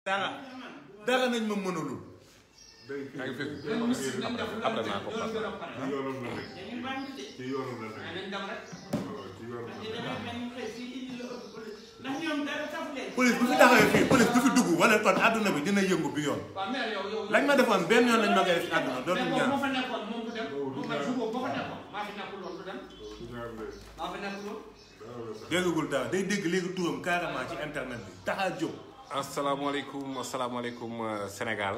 dara nañ ma mënalul. yaa ngi fi après naa ko police bu fi taxawee fii police bu fi dugg wala kon àdduna bi dina yëngu bi yoon. lañ ma defoon benn yoon lañ ma koy def ci àdduna dootul ñaar. déggagul dara day dégg léegi turam carrément ci internet bi taxaa jóg. asalaamaaleykum Sénégal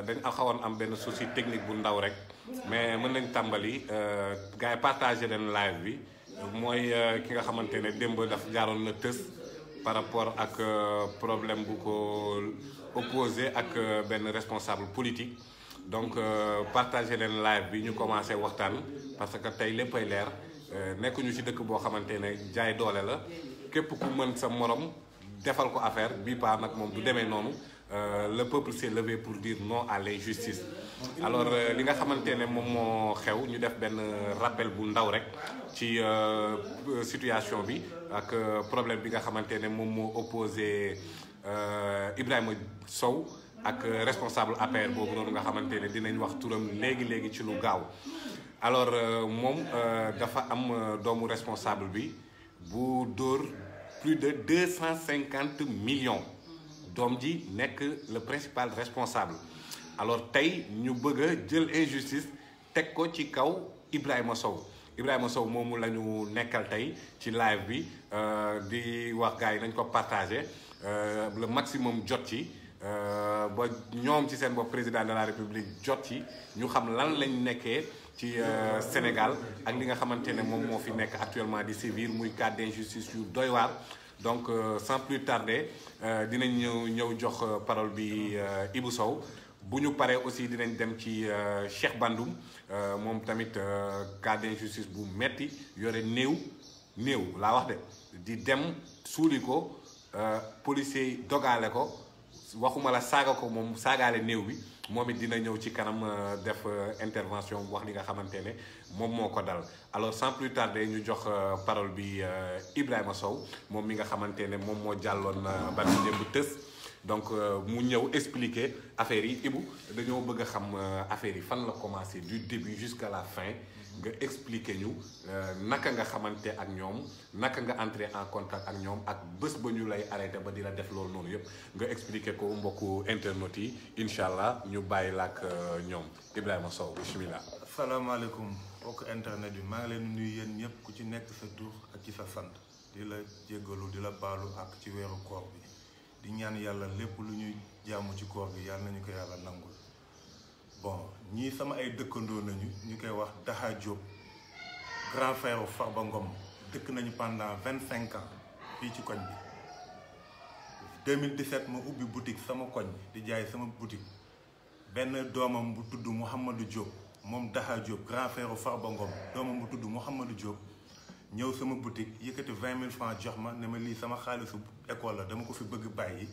dañ xawoon am benn souci technique bu ndaw rek mais mën nañ tàmbali gars yi partagé leen live bi mooy ki nga xamante ne démb daf jaaroon na tës par rapport ak problème bu ko opposé ak benn responsable politique donc partagé leen live bi ñu commencé waxtaan parce que tey léppay leer nekkuñu ci dëkk boo xamante ne jaay doole la képp ku mën sa morom defal ko affaire bii paa nag moom du demee noonu le peuple s'est levé pour dire non à l'injustice alors li nga xamante ne moom moo xew ñu def benn rappel bu ndaw rek ci situation bi ak problème bi nga xamante ne moom moo opposé Ibrahima Sow ak responsable APR boobu noonu nga xamante ne dinañ wax turam léegi ci lu gaaw alors moom dafa am doomu responsable bi bu dóor plus de 250 millions doom ji nekk le principal responsable alors tey ñu bëgg a jël injustice teg ko ci kaw Ibrahima Sow moomu la ñu nekkal tey ci live bi di wax gars yi nañ ko partagé le maximum jot ci ba ñoom ci seen bopp président de la république jot ci ñu xam lan lañ nekkee ci Sénégal ak li nga xamante ne moom moo fi nekk actuellement di sévir muy cas d'injustice yu doy waar donc sans plus tarder dinañ ñëw jox parole bi Ibou Sow bu ñu paree aussi dinañ dem ci Cheikh Bandoum moom tamit cas d'injustice bu metti yore néew laa wax de di dem suuli ko policier yi dogaale ko waxuma la saaga ko moom saagaale néew bi moom it dina ñëw ci kanam def intervention wax li nga xamante ne moom moo ko dal alors sans plus tarder ñu jox parole bi Ibrahima Sow moom mi nga xamante ne moom moo jàlloon barki démb tës donc mu ñëw expliquer affaire yi Ibou dañoo bëgg a xam affaire yi fan la commencé du début jusqu'à la fin nga expliquer ñu naka nga xamante ak ñoom naka nga entrer en contact ak ñoom ak bés ba ñu lay arrêté ba di la def loolu noonu yëpp nga expliquer ko mbokku internet yi incha allah ñu bàyyi la ak ñoom Ibrahima Sow bismillah. asalaamaaleykum mbokku internet bi maa ngi leen nuyu yéen ñëpp ku ci nekk sa tur ak ci sa sant di la jéggalu di la baalu ak ci weeru koor bi di ñaan yàlla lépp lu ñuy jaamu ci koor bi yàlla nañu ko yàlla nangul. bon ñii sama ay dëkkandoo nañu ñu koy wax Daha Diop grand frère Farba Ngom dëkk nañu pendant 25 ans fii ci koñ bi 2017 ma ubbi boutique sama koñ di jaay sama boutique benn doomam bu tudd Mouhamadou Diop moom Daha Diop grand frère Farba Ngom doomam bu tudd Mouhamadou Diop ñëw sama boutique yëkkati 20 000 francs jox ma ne ma lii sama xaalisu école la dama ko fi bëgg bàyyi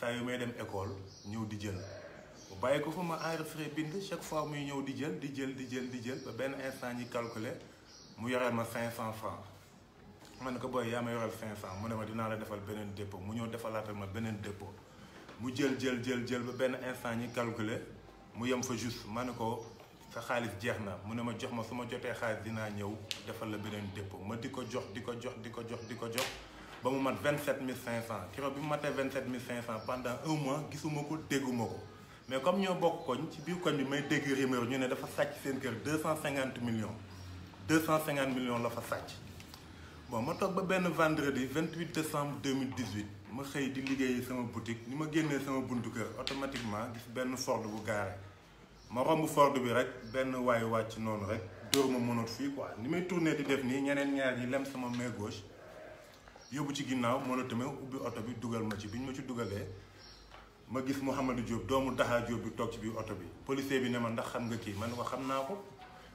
saa yu may dem école ñëw di jël bàyyi ko fa ma enregistré bind chaque fois muy ñëw di jël ba benn instant ñi calculer mu yoreel ma 500 francs ma ne ko booy yaa ma yoreel 500 mu ne ma dinaa la defal beneen dépôt mu ñëw defalaatal ma beneen dépôt mu jël ba benn instant ñi calculer mu yem fa juste ma ne ko sa xaalis jeex na mu ne ma jox ma su ma jotee xaalis dinaa ñëw defal la beneen dépôt ma di ko jox ba mu mat 27 500 keroog bi mu matee 27 500 pendant un mois gisuma ko dégguma ko. mais comme ñoo bokk koñ ci biir koñ bi may dégg rumeur ñu ne dafa sàcc seen kër 250 millions la fa sàcc bon ma toog ba benn vendredi 28 décembre 2018 ma xëy di liggéey sama boutique ni ma génnee sama buntu kër automatiquement gis benn Ford bu gaare ma romb Ford bi rek benn waay wàcc noonu rek dóor ma mënut fii quoi ni may tourné di def nii ñeneen ñaar ñi lem sama main gauche yóbbu ci ginnaaw mënut tamit ubbi oto bi dugal ma ci bi ñu ma ci dugalee. ma gis Mouhamadou Diop doomu Daha Diop bi toog ci biir oto bi policier bi ne ma ndax xam nga kii man ko xam naa ko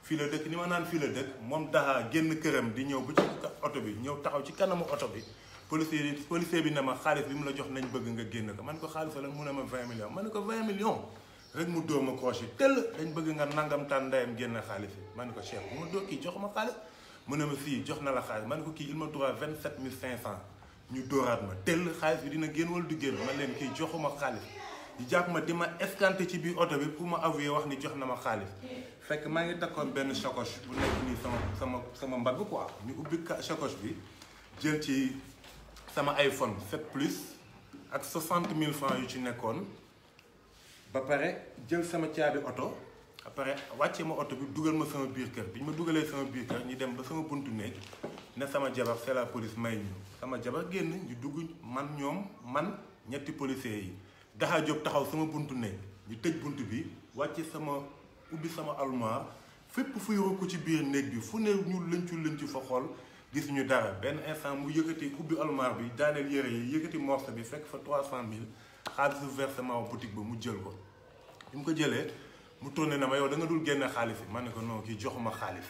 fii la dëkk ni ma naan fii la dëkk moom Daha génn këram di ñëw ba ci oto bi ñëw taxaw ci kanamu oto bi policier bi ne ma xaalis bi mu la jox nañ bëgg nga génn ko man ko xaalis la mu ne ma 20 millions man ko 20 millions rek mu dóor ma croche tëll dañ bëgg nga nangam tàn ndeyam génn xaalis bi man ko Cheikh bu ma dóor kii jox ma xaalis mu ne ma fii jox na la xaalis man ko kii il ma doit 27 500 ñu dóoraat ma tell xaalis bi dina génn wala du génn man leen kii joxuma xaalis ñu jàpp ma di ma escanté ci biir oto bi pour ma avouer wax ni jox na ma xaalis fekk maa ngi takkoon benn sacoche bu nekk nii sama mbagg quoi ñu ubbi sacoche bi jël ci sama iPhone 7 plus ak 60 000 francs yu ci nekkoon ba pare jël sama caabi oto après wàcce ma oto bi dugal ma sama biir kër bi ñu ma dugalee sama biir kër ñu dem ba sama buntu néeg ne sama jabar c'est la police may ñu sama jabar génn ñu dugg man ñetti policiers yi Daha Diop taxaw sama buntu néeg ñu tëj buntu bi wàcce ubbi sama armoire fépp fuy rokku ci biir néeg bi fu ne ñu lëncu fa xool gisuñu dara benn instant mu yëkkati ubbi armoire bi daaneel yére yi yëkkati morceau bi fekk fa 300 000 xaalisu versement boutique ba mu jël ko bi mu ko jëlee mu tourné na ma yow da nga dul génne xaalis bi ma ne ko non kii joxuma xaalis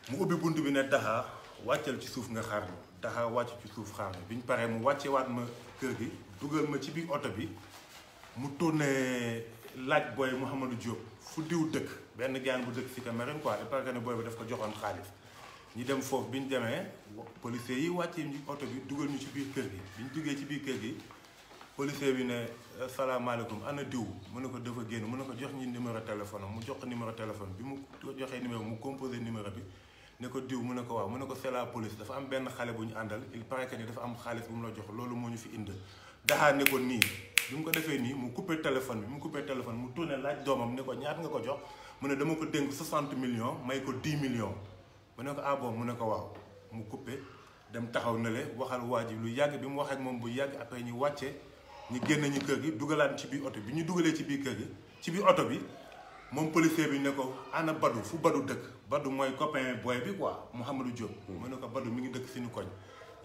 mu ubbi bunt bi ne Daha wàccal ci suuf nga xaar ma Daha wàcc ci suuf xaar ma bi ñu paree mu wàccewaat ma kër gi dugal ma ci biir oto bi mu tourné laaj booy Mouhamadou Diop fu diw dëkk benn gaan bu dëkk si Cameroun quoi il paraît que ne booy bi daf ko joxoon xaalis ñu dem foofu bi ñu demee policiers yi wàccee ñu oto bi dugal ñu ci biir kër gi bi ñu duggee ci biir kër gi policier bi ne salaamaaleykum ana diw mu ne ko dafa génn mu ne ko jox ñi numéro téléphone am mu jox ko numéro téléphone bi mu joxee numéro mu composé numéro bi ne ko diw mu ne ko waaw mu ne ko c'est la police dafa am benn xale bu ñu àndal il paraît que ni dafa am xaalis bu mu la jox loolu moo ñu fi indi Daha ne ko nii bi mu ko defee nii mu coupé téléphone mu tourné laaj doomam ne ko ñaata nga ko jox mu ne dama ko dénk 60 millions may ko 10 millions mu ne ko ah bon mu ne ko waaw mu coupé dem taxaw na le waxal waa ji lu yàgg bi mu wax ak moom bu yàgg après ñu wàcce ñu génn ñu kër gi dugalaat ci biir oto bi ñu dugalee ci biir kër gi ci biir oto bi moom policier bi ne ko ana Badou fu Badou dëkk Badou mooy copain boy bi quoi Mouhamadou Diop mu ne ko Badou mi ngi dëkk suñu koñ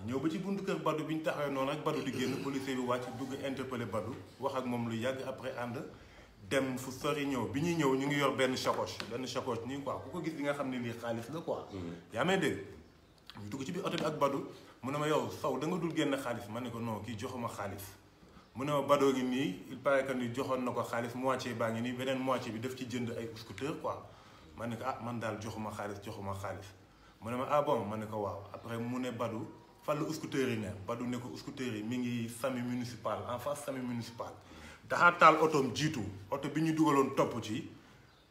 ñëw ba ci buntu kër Badou bi ñu taxawee noonu ak Badou di génn policier bi wàcc dugg interpellé Badou wax ak moom lu yàgg après ànd dem fu sori ñëw bi ñuy ñëw ñu ngi yor benn sacoche nii quoi ku ko gis di nga xam ne lii xaalis la quoi yaa may dégg ñu dugg ci biir oto bi ak Badou mu ne ma yow Sow da nga dul génn xaalis ma ne ko non kii joxuma xaalis mu ne ma Badoo ngi nii il paraît que ni joxoon na ko xaalis moitié baa ngi nii beneen moitié bi daf ci jënd ay scooter quoi ma ne ko ah man daal joxuma xaalis mu ne ma ah bon ma ne ko waaw après mu ne Badou fan la scooter yi ne Badou ne ko scooter yi mi ngi SAMU municipal en face SAMU municipal Daha taal otoom jiitu oto bi ñu dugaloon topp ci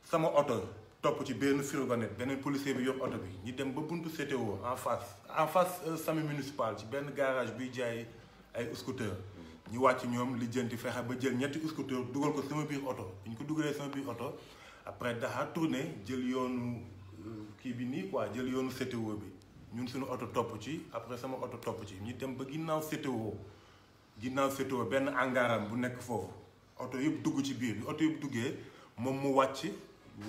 sama oto topp ci benn fourgonnette beneen policier bi yor oto bi ñu dem ba buntu CTO en face SAMU municipal ci benn garage biy jaay ay scooter ñu wàcc ñoom lijjanti fexe ba jël ñetti scooter dugal ko sama biir oto bi ñu ko dugalee sama biir oto après Daha tourné jël yoonu kii bi nii quoi jël yoonu CTO bi ñun suñu oto topp ci après sama oto topp ci ñu dem ba ginnaaw CTO benn angaaram bu nekk foofu oto yëpp dugg ci biir bi oto yëpp duggee moom mu wàcc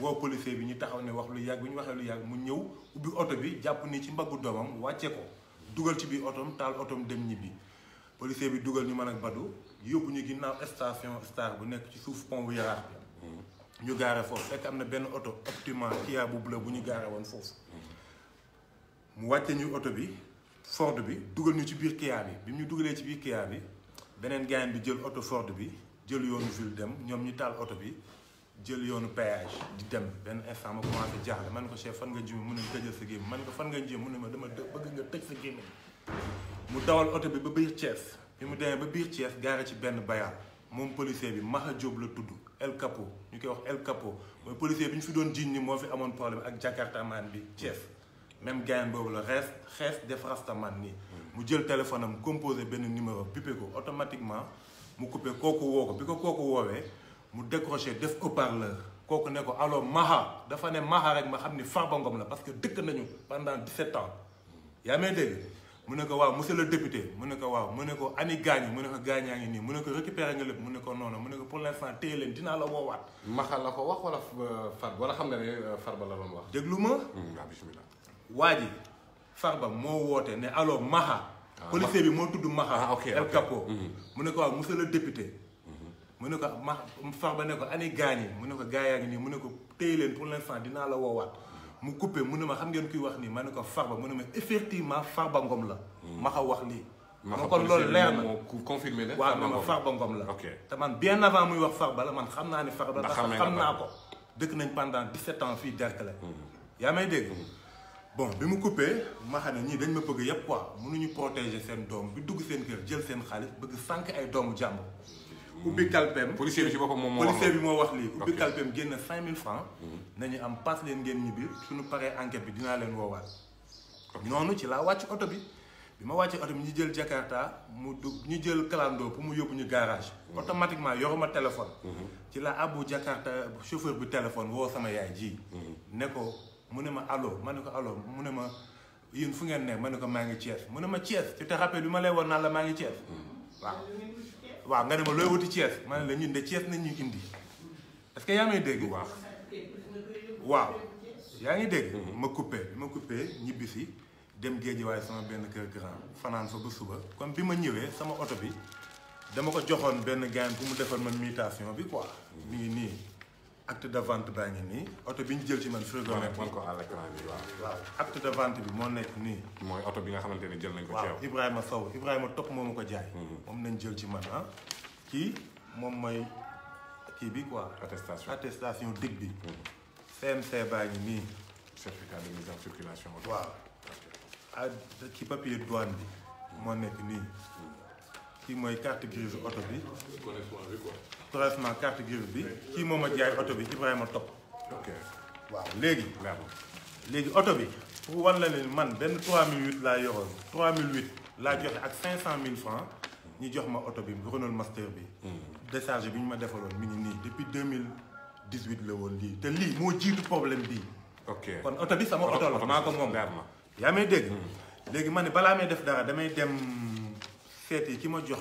woo policier bi ñu taxaw ne wax lu yàgg bi ñu waxee lu yàgg mu ñëw ubbi oto bi jàpp ni ci mbaggu doomam wàcce ko dugal ci biir otoom taal otoom dem ñibbi policier bi dugal ñu mën ak Badou yóbbu ñu ginnaaw station Star bu nekk ci suuf pont bu Yaraax bi ñu gaare foofu fekk am na benn oto Optima Kia bu bleu bu ñu gaare woon foofu mu wàcce ñu oto bi Ford bi dugal ñu ci biir Kia bi ñu dugalee ci biir Kia bi beneen gaañ bi jël oto Ford bi jël yoonu ville dem ñoom ñu taal oto bi jël yoonu péage di dem benn instant ma commencé jaaxle man ko chef fan nga jëm mu ne tëjal sa gémmiñ man ko fan nga jëm mu ne ma dama bëgg nga tëj sa gémmiñ mu dawal oto bi ba biir Thiès bi mu demee ba biir Thiès gaare ci benn bayaal moom policier bi Maha Diop la tudd El Capo ñu koy wax El Capo mooy policier bi ñu fi doon jiiñ ni moo fi amoon problème ak Jakartaman bi Thiès même gaañ boobu la xees def rastaman nii mu jël téléphone am composé benn numéro bipé ko automatiquement mu coupé kooku woo ko bi ko kooku woowee mu décroché def haut-parleur kooku ne ko allo Maha dafa ne Maha rek ma xam ni Farba Ngom la parce que dëkk nañu pendant 17 ans yaa may dégg mu ne ko waaw monsieur le député mu ne ko waaw mu ne ko ani gaañi mu ne ko gaañaa ngi nii mu ne ko récupéré nga lépp mu ne ko noonu mu ne ko pour l'instant téye leen dinaa la woowaat. Maha la ko wax wala Farba wala xam nga ne Farba la doon wax. déglu ma. waaw bismillah. waa ji Farba moo woote ne allo Maha. policier bi moo tudd Maha. ok El Capo. mu ne ko waaw monsieur le député. mu ne ko Farba ne ko ani gaañi mu ne ko gaayaa ngi nii mu ne ko téye leen pour l'instant dinaa la woowaat. mu coupé mu ne ma xam ngeen kuy wax nii ma ne ko Farba mu ne ma effectivement Farba Ngom la. Maha wax lii. ma kon loolu leer na moo confirmé ne. waaw ma Farba Ngom la. ok te man bien avant muy wax Farba la man xam naa ne Farba. ndax xam naa ko dëkk nañ pendant 17 ans fii Derklé. yaa may dégg. bon bi mu coupé ma xam ne ñii dañ ma bëgg yëpp quoi mënuñu protéger seen doom bi dugg seen kër jël seen xaalis bëgg sànq ay doomu jàmbur. ubbi kalpeem policier bi ci boppam moom moo wax policier bi moo wax lii ubbi kalpeem génn 5000 francs nañu am pass leen ngeen ñibbi suñu paree enquête bi dinaa leen woowaat. noonu ci laa wàcc oto bi ma wàccee oto bi ñu jël Jakarta mu dugg ñu jël Kalando pour mu yóbbu ñu garage. automatiquement yoruma téléphone. ci la abbu Jakarta chauffeur bi téléphone woo sama yaay ji. ne ko mu ne ma allo ma ne ko allo mu ne ma yéen fu ngeen ne ma ne ko maa ngi Thiès mu ne ma Thiès tu te rappelles bi ma lay woon naan la maa ngi Thiès. waaw nga ne ma looy wuti Thiès ma ne la ñun de Thiès nañ ñu indi est-ce que yaa may dégg. waaw yaa ngi dégg. ma coupé ñibbisi dem géej waaye sama benn kër grand fanaan fa ba suba comme bi ma ñëwee sama oto bi dama ko joxoon benn gaañ pour mu defal ma mutation bi quoi. mi ngi nii acte de vente baa ngi nii oto bi ñu jël ci man frigomètre. man ko à l'écran bi waaw acte de vente bi moo nekk nii. mooy oto bi nga xamante ne jël nañ ko ci yow. waaw Ibrahima Sow Ibrahima Top moo ma ko jaay. moom nañ jël ci man ah. kii moom mooy kii bi quoi. attestation dig bi. CMC baa ngi nii. certificat de mise en circulation. waaw ci papier douane bi moo nekk nii. kii mooy carte grise oto bi. correspondant carte grise bi. kii moom a jaay oto bi Ibrahima Top. ok waaw léegi oto bi pour wan la ne man benn 3008 laa yoroon 3008 laa joxe ak 500 000 francs ñu jox ma oto bi Renault Master bi. décharge bi ñu ma defaloon mi ngi nii depuis 2018 la woon lii te lii moo jiitu problème bii. ok kon oto bi sama oto la maa ko moom. yaa may dégg. léegi ma ne balaa may def dara damay dem seeti ki ma jox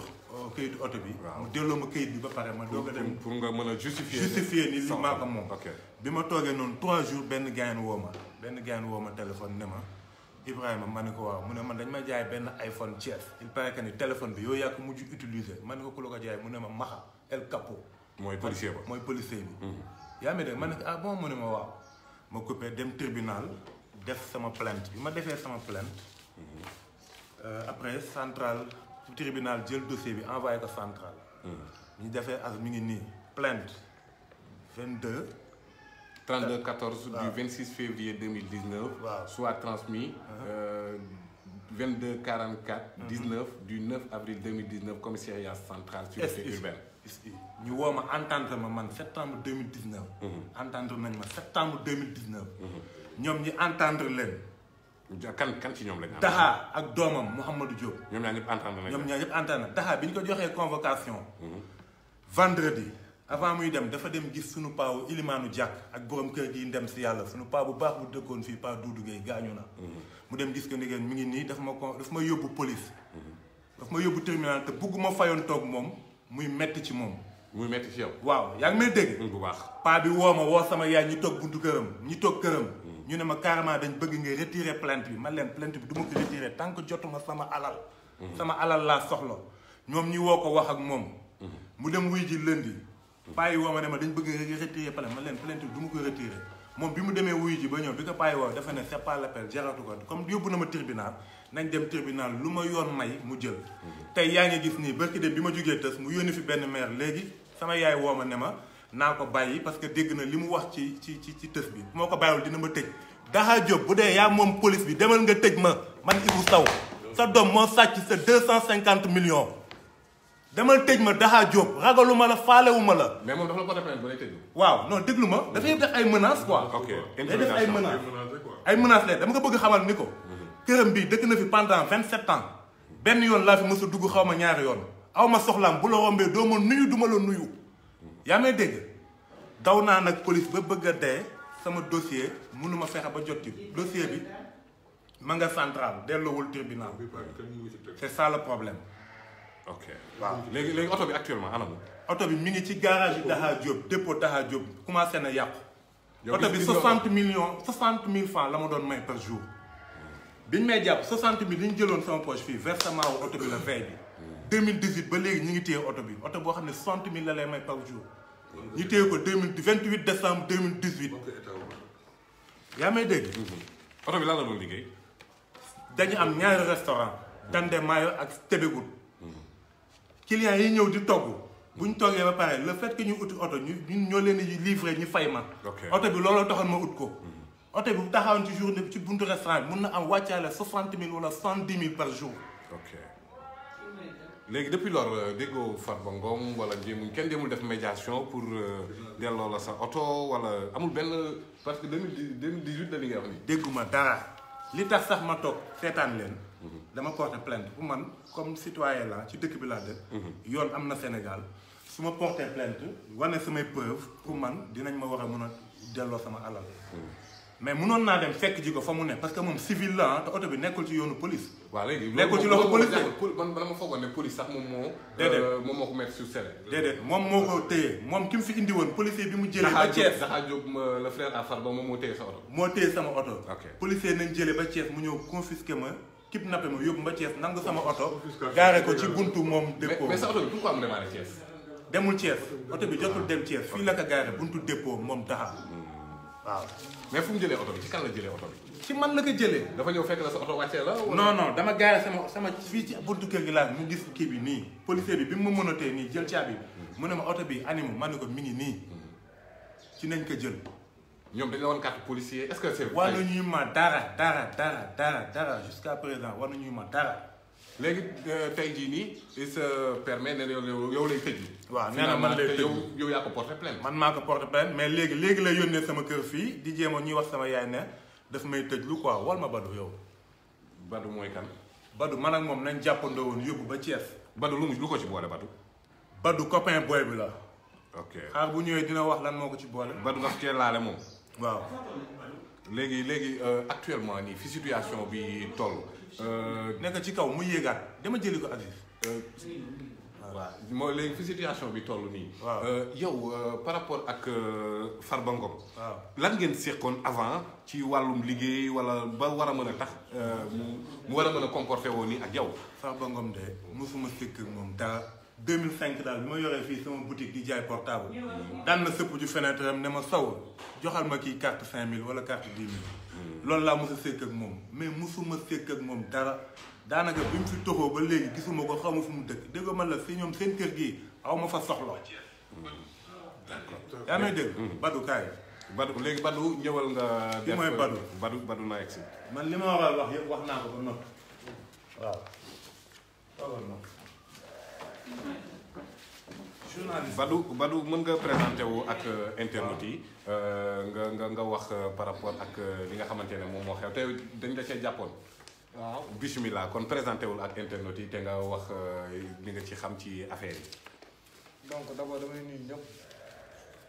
këyitu oto bi. mu delloo ma këyit bi ba pare ma doog a dem. pour nga mën a justifier ni li maa ko moom. ok bi ma toogee noonu 3 jours benn gaañ woo ma téléphone ne ma Ibrahima ma ne ko waaw mu ne man dañ ma jaay benn iPhone Thiès il paraît que ni téléphone bi yow yaa ko mujj utiliser ma ne ko ku la ko jaay mu ne ma Maxa El Capo. mooy policier bi. yaa ngi dégg ma ne ko ah bon mu ne ma waaw ma coupé dem tribunal def sama plainte bi ma defee sama plainte après central tribunal jël dossier bi envoyé ko central. ñu defee as mi ngi nii plainte 32-14 du 26 février 2019. waaw soit transmis 22-44-19 du 9 avril 2019 commissariat central sûreté urbaine. ñu woo ma entendre ma man septembre 2019. entendre nañ ma septembre 2019. ñoom ñi entendre leen. kan ci ñoom lañ. Taha ak doomam Mouhamadou Diop. ñoom ñaar ñëpp entendre nañ. ñoom ñaar ñëpp entendre Taha bi ñu ko joxee convocation. vendredi avant muy dem dafa dem gis suñu paawu Ilimaanu Jàkk ak borom kër gi ndem si yàlla suñu paa bu baax bu dëkkoon fii paa Doudou Gueye gaañu na. mu dem gis ko ni mi ngi nii daf ma yóbbu police. daf ma yóbbu tribunal te bugguma fayoon toog moom muy metti ci moom. muy metti ci yow. waaw yaa ngi may dégg. bu baax paa bi woo ma woo sama yaay ñi toog buntu këram ñi toog këram. ñu ne ma carrément dañ bëgg nga retirer plainte bi man leen plainte bi du ma ko retirer tant que jotuma sama alal. sama alal laa soxla ñoom ñi woo ko wax ak moom. mu dem wuy ji lundi. paa yi woo ma ne ma dañ bëgg nga retirer plainte man leen plainte bi du ma ko retirer moom bi mu demee wuy ji ba ñëw bi ko paa yi woo dafa ne c'est pas l'appel jaratu ko comme yóbbu na ma tribunal nañ dem tribunal lu ma yoon may mu jël. tey yaa ngi gis nii barki de bi ma jógee tës mu yónni fi benn maire léegi sama yaay woo ma ne ma naa ko bàyyi parce que dégg na li mu wax ci tës bi moo ko bàyyiwul dina ma tëj. Daha Diop bu dee yaa moom police bi demal nga tëj ma man Ibou Sow sa doom moo sàcc sa 250 millions demal tëj ma Daha Diop ragaluma la faalewuma la. mais moom dafa la porté plainte ba lay tëj. waaw non déglu ma dafay def ay menaces quoi. ok day def ay menaces la dama ko bëgg xamal ni ko. këram bii dëkk na fi pendant 27 ans benn yoon laa fi mës a dugg xaw ma ñaari yoon aw ma soxlaam bu la rombee doo ma nuyu duma la nuyu. yaa may dégg daw naa nag police ba bëgg a dee sama dossier mënuma fexe ba jot ci dossier bi ma nga central delloowul tribunal c'est ça le problème. ok waaw léegi oto bi actuellement anam. oto bi mi ngi ci garage yi Daha Diop dépôt Daha Diop commencé na yàqu. oto bi 60 000 francs la ma doon may par jour. biñ may jàpp 60 000 li ñu jëloon sama poche fii versement wu oto bi la veille bi 2018 ba léegi ñu ngi téye oto bi oto boo xam ne 60 000 la lay may par jour. ñu téye ko 28 décembre 2018. yaa may dégg. oto bi lan la doon liggéey. dañu am ñaari restaurant Dande Mayo ak Tébégout. clients yi ñëw di togg. bu ñu toggee ba pare le fait que ñu uti oto ñun ñoo leen di livré ñu fay ma. oto bi looloo taxoon ma ut ko. oto bi bu taxawoon ci journée bi ci buntu restaurant bi mun na am wàccaale 60 000 wala 70 000 par jour. ok léegi depuis lors déggoo Farba Ngom wala kenn jéemul def médiation pour delloo la sa oto wala amul benn parce que 2018 la li nga wax nii. dégguma dara li tax sax ma toog seetaan leen. dama porté plainte pour man comme citoyen la ci dëkk bi laa dëkk. yoon am na Sénégal su ma porté plainte wane samay preuve pour man dinañ ma war a mën a delloo sama alal. mais mënoon naa dem fekk ji ko fa mu ne parce que moom civil la te oto bi nekkul ci yoonu police. waaw léegi nekkul ci loxo police man dama foogoon ne police sax moom moo. déedéet moom moo ko mettre sur scellé. déedéet moom moo ko téye moom ki mu fi indi woon policier bi mu jëlee. ba Thiès Daxa Diop le frère à Farba moom moo téye sa oto. moo téye sama oto. ok policier nañ jëlee ba Thiès mu ñëw confisqué ma kidnappé ma yóbbu ba Thiès nangu sama oto. gaare ko ci buntu moom dépôt. mais sa oto bi pourquoi mu démarré Thiès. demul Thiès oto bi jotul dem Thiès fii la ko gaare buntu dépôt moom Daxa. waaw mais fu mu jëlee oto bi ci kan la jëlee oto bi. ci man la ko jëlee. dafa ñëw fekk la sa oto wàccee la. non non dama gaare sama fii ci buntu kër gi laa mu gis kii bi nii policier bi mu ma mënatee nii jël caabi bi mu ne ma oto bi animu ma ne ko mi ngi nii ci nañ ko jël. ñoom dañu la woon carte policier est-ce que c'est. war nañuy ma dara jusqu'à présent war nañuy ma dara. léegi tey jii nii il se permet ne yow lay tëj. waaw nee na man lay tëj yow yaa ko porté plainte. man maa ko porté plainte mais léegi la yónnee sama kër fii di jéem a ñuy wax sama yaay ne daf may tëj lu quoi wal ma Badou yow. Badou mooy kan. Badou man ak moom nañ jàppandoo woon yóbbu ba Thiès. Badou lu ko ci boole Badou. Badou copain boy bi la. ok xaar bu ñëwee dina wax lan moo ko ci boole. Badou daf cee laale moom. waaw. léegi actuellement nii fi situation bi toll. nekk ci kaw mu yéegaat dama jëli ko Aziz. waaw mooy léegi fi situation bi toll nii. waaw yow par rapport ak Farba Ngom. waaw lan ngeen seqoon avant ci wàllum liggéey wala ba war a mën a tax mu war a mën a comporter woo nii ak yow. Farba Ngom de mosuma sëkk ak moom dara 2005 daal bi ma yoree fii sama boutique di jaay portable. daan na sëpp ju fenêtre am ne ma saw joxal ma kii carte 5000 wala carte 10 000. loolu laa mos a sëkk ak moom mais mosuma sëkk ak moom dara. daanaka bi mu fi toxoo ba léegi gisuma ko xaw ma fu mu dëkk dégg man la si ñoom seen kër gi aw ma fa soxla. d'accord yaa may dégg. Badou kaay. Badou léegi Badou ñëwal nga. def mooy Badou naa egsi. man li ma war a wax yëpp wax naa ko ba noppi waaw. journaliste Badou mën nga présenté wu ak internet yi. nga wax par rapport ak li nga xamante ne moom moo xew te dañ la cee jàppoon. waaw bismillah kon présenté wul ak internet yi te nga wax li nga ci xam ci affaire yi. donc d'abord damay nuyu ñëpp